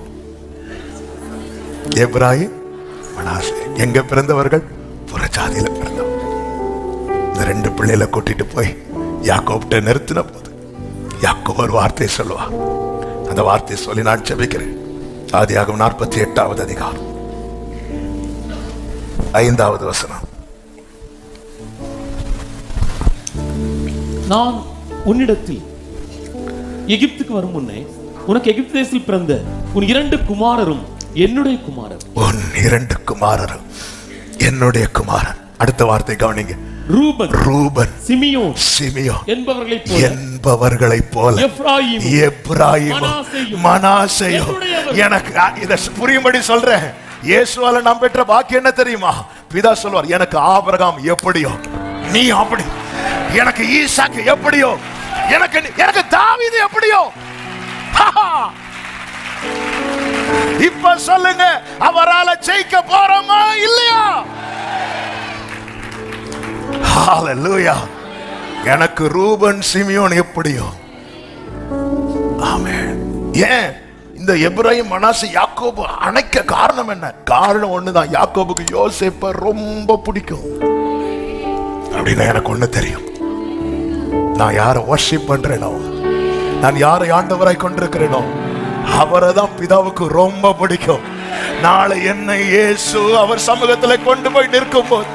Speaker 1: எப்ராயிம், மனாசே. எங்க பிறந்தவர்கள்? புறஜாதியில பிறந்தவர்கள். இந்த 2 பிள்ளைகளை கூட்டிட்டு போய் யாக்கோபிட்ட நிறுத்தின போது யாக்கோபு ஒரு வார்த்தை சொல்லுவா. அந்த வார்த்தையை சொல்லி நான் ஜெபிக்கிறேன். ஆதியாகமம் 48வது அதிகாரம் 5வது வசனம்.
Speaker 2: நான் உன்னிடத்தில் எகிப்துக்கு வரும் முன்னே உனக்கு எகிப்து தேசத்தில் பிறந்த உன் 2 குமாரரும் என்னுடைய குமாரர்.
Speaker 1: உன் 2 குமாரரும் என்னுடைய குமாரன். அடுத்த வார்த்தை கவனிங்க. ரூபன், சிமியோன் என்பவர்களைப் போல எப்ராயிமும் மனாசேயும். எனக்கு இதை புரியும்படி சொல்றேன். இயேசுவால நாம் பெற்ற பாக்கியம் என்ன தெரியுமா? பிதா சொல்வார், எனக்கு ஆபிரகாம் எப்படியோ நீ அப்படி, எனக்கு ஈசாக்கு எப்படியோ எனக்கு தாவீது எப்படியோ. இப்ப சொல்லுங்க, அவரால ஜெயிக்க போறோமா இல்லையா? ஹalleluya. எனக்கு ரூபன், சிமியோன் எப்படியோ. ஆமென். ஏன் இந்த எபிராயிம், மனாசே, யாக்கோபு அணைக்க காரணம் என்ன? காரணம் ஒண்ணுதான். யாக்கோபுக்கு யோசேப்பை ரொம்ப பிடிக்கும் அப்படின்னு எனக்கு ஒண்ணு தெரியும். நான் யாரை வர்ஷிப் பண்றேனோ, நான் யாரை ஆண்டவராய் கொண்டிருக்கிறேனோ அவரை தான் பிதாவுக்கு ரொம்ப பிடிக்கும். நாளை என்னை இயேசு அவர் சமூகத்தில் கொண்டு போய் நிற்கும் போது,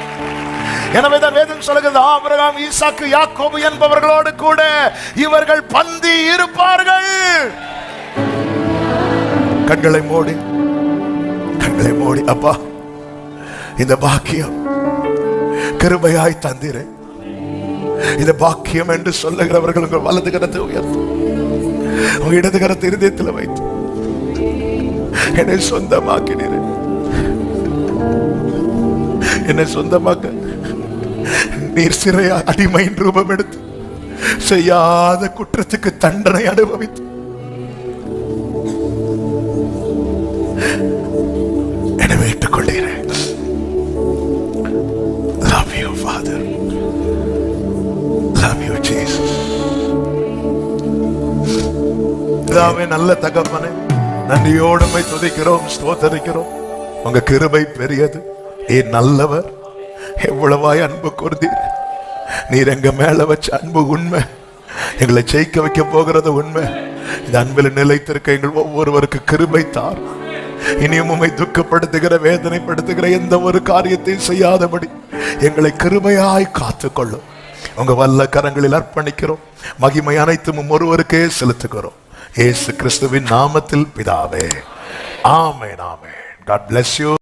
Speaker 1: எனவேதான் வேதம் சொல்லுகிறது, ஆபிரகாம், ஈசாக்கு, யாக்கோபு என்பவர்களோடு கூட இவர்கள் பந்தி இருப்பார்கள். கண்களை மூடி அப்பா, இந்த பாக்கியம் கிருபையாய் தந்தீரே. இந்த பாக்கியம் என்று சொல்லுகிறவர்கள் உங்கள் வலது கரத்தை உயர்த்து, உங்க இடது கரத்தை இருதயத்தில் வைத்து என்னை சொந்தமாக்கினீரே. என்னை சொந்தமாக்க நீர் சிறையா அடிமையின் ரூபம் எடுத்து செய்யாத குற்றத்துக்கு தண்டனை அனுபவித்து என்னை ஏற்றுக் கொள்கிறேன். Love you, Father. Love you, Jesus. நல்ல தகப்பனே, நன்றியோடு உம்மை துதிக்கிறோம், ஸ்தோத்தரிக்கிறோம். உங்க கிருபை பெரியது. நீர் நல்லவர். எவ்வளவாய் அன்பு கூர்ந்தீர். நீர் எங்க மேல வச்ச அன்பு உண்மை. எங்களை ஜெயிக்க வைக்க போகிறது உண்மை. இந்த அன்பில் நிலைத்திருக்க எங்கள் ஒவ்வொருவருக்கு கிருபை தார். இனியும் உம்மை துக்கப்படுத்துகிற, வேதனைப்படுத்துகிற எந்த ஒரு காரியத்தையும் செய்யாதபடி எங்களை கிருபையாய் காத்துக்கொள்ளும். உங்க வல்ல கரங்களில் அர்ப்பணிக்கிறோம். மகிமை அனைத்தும் ஒருவருக்கே செலுத்துகிறோம். இயேசு கிறிஸ்துவின் நாமத்தில் பிதாவே, ஆமென், ஆமென். God bless you.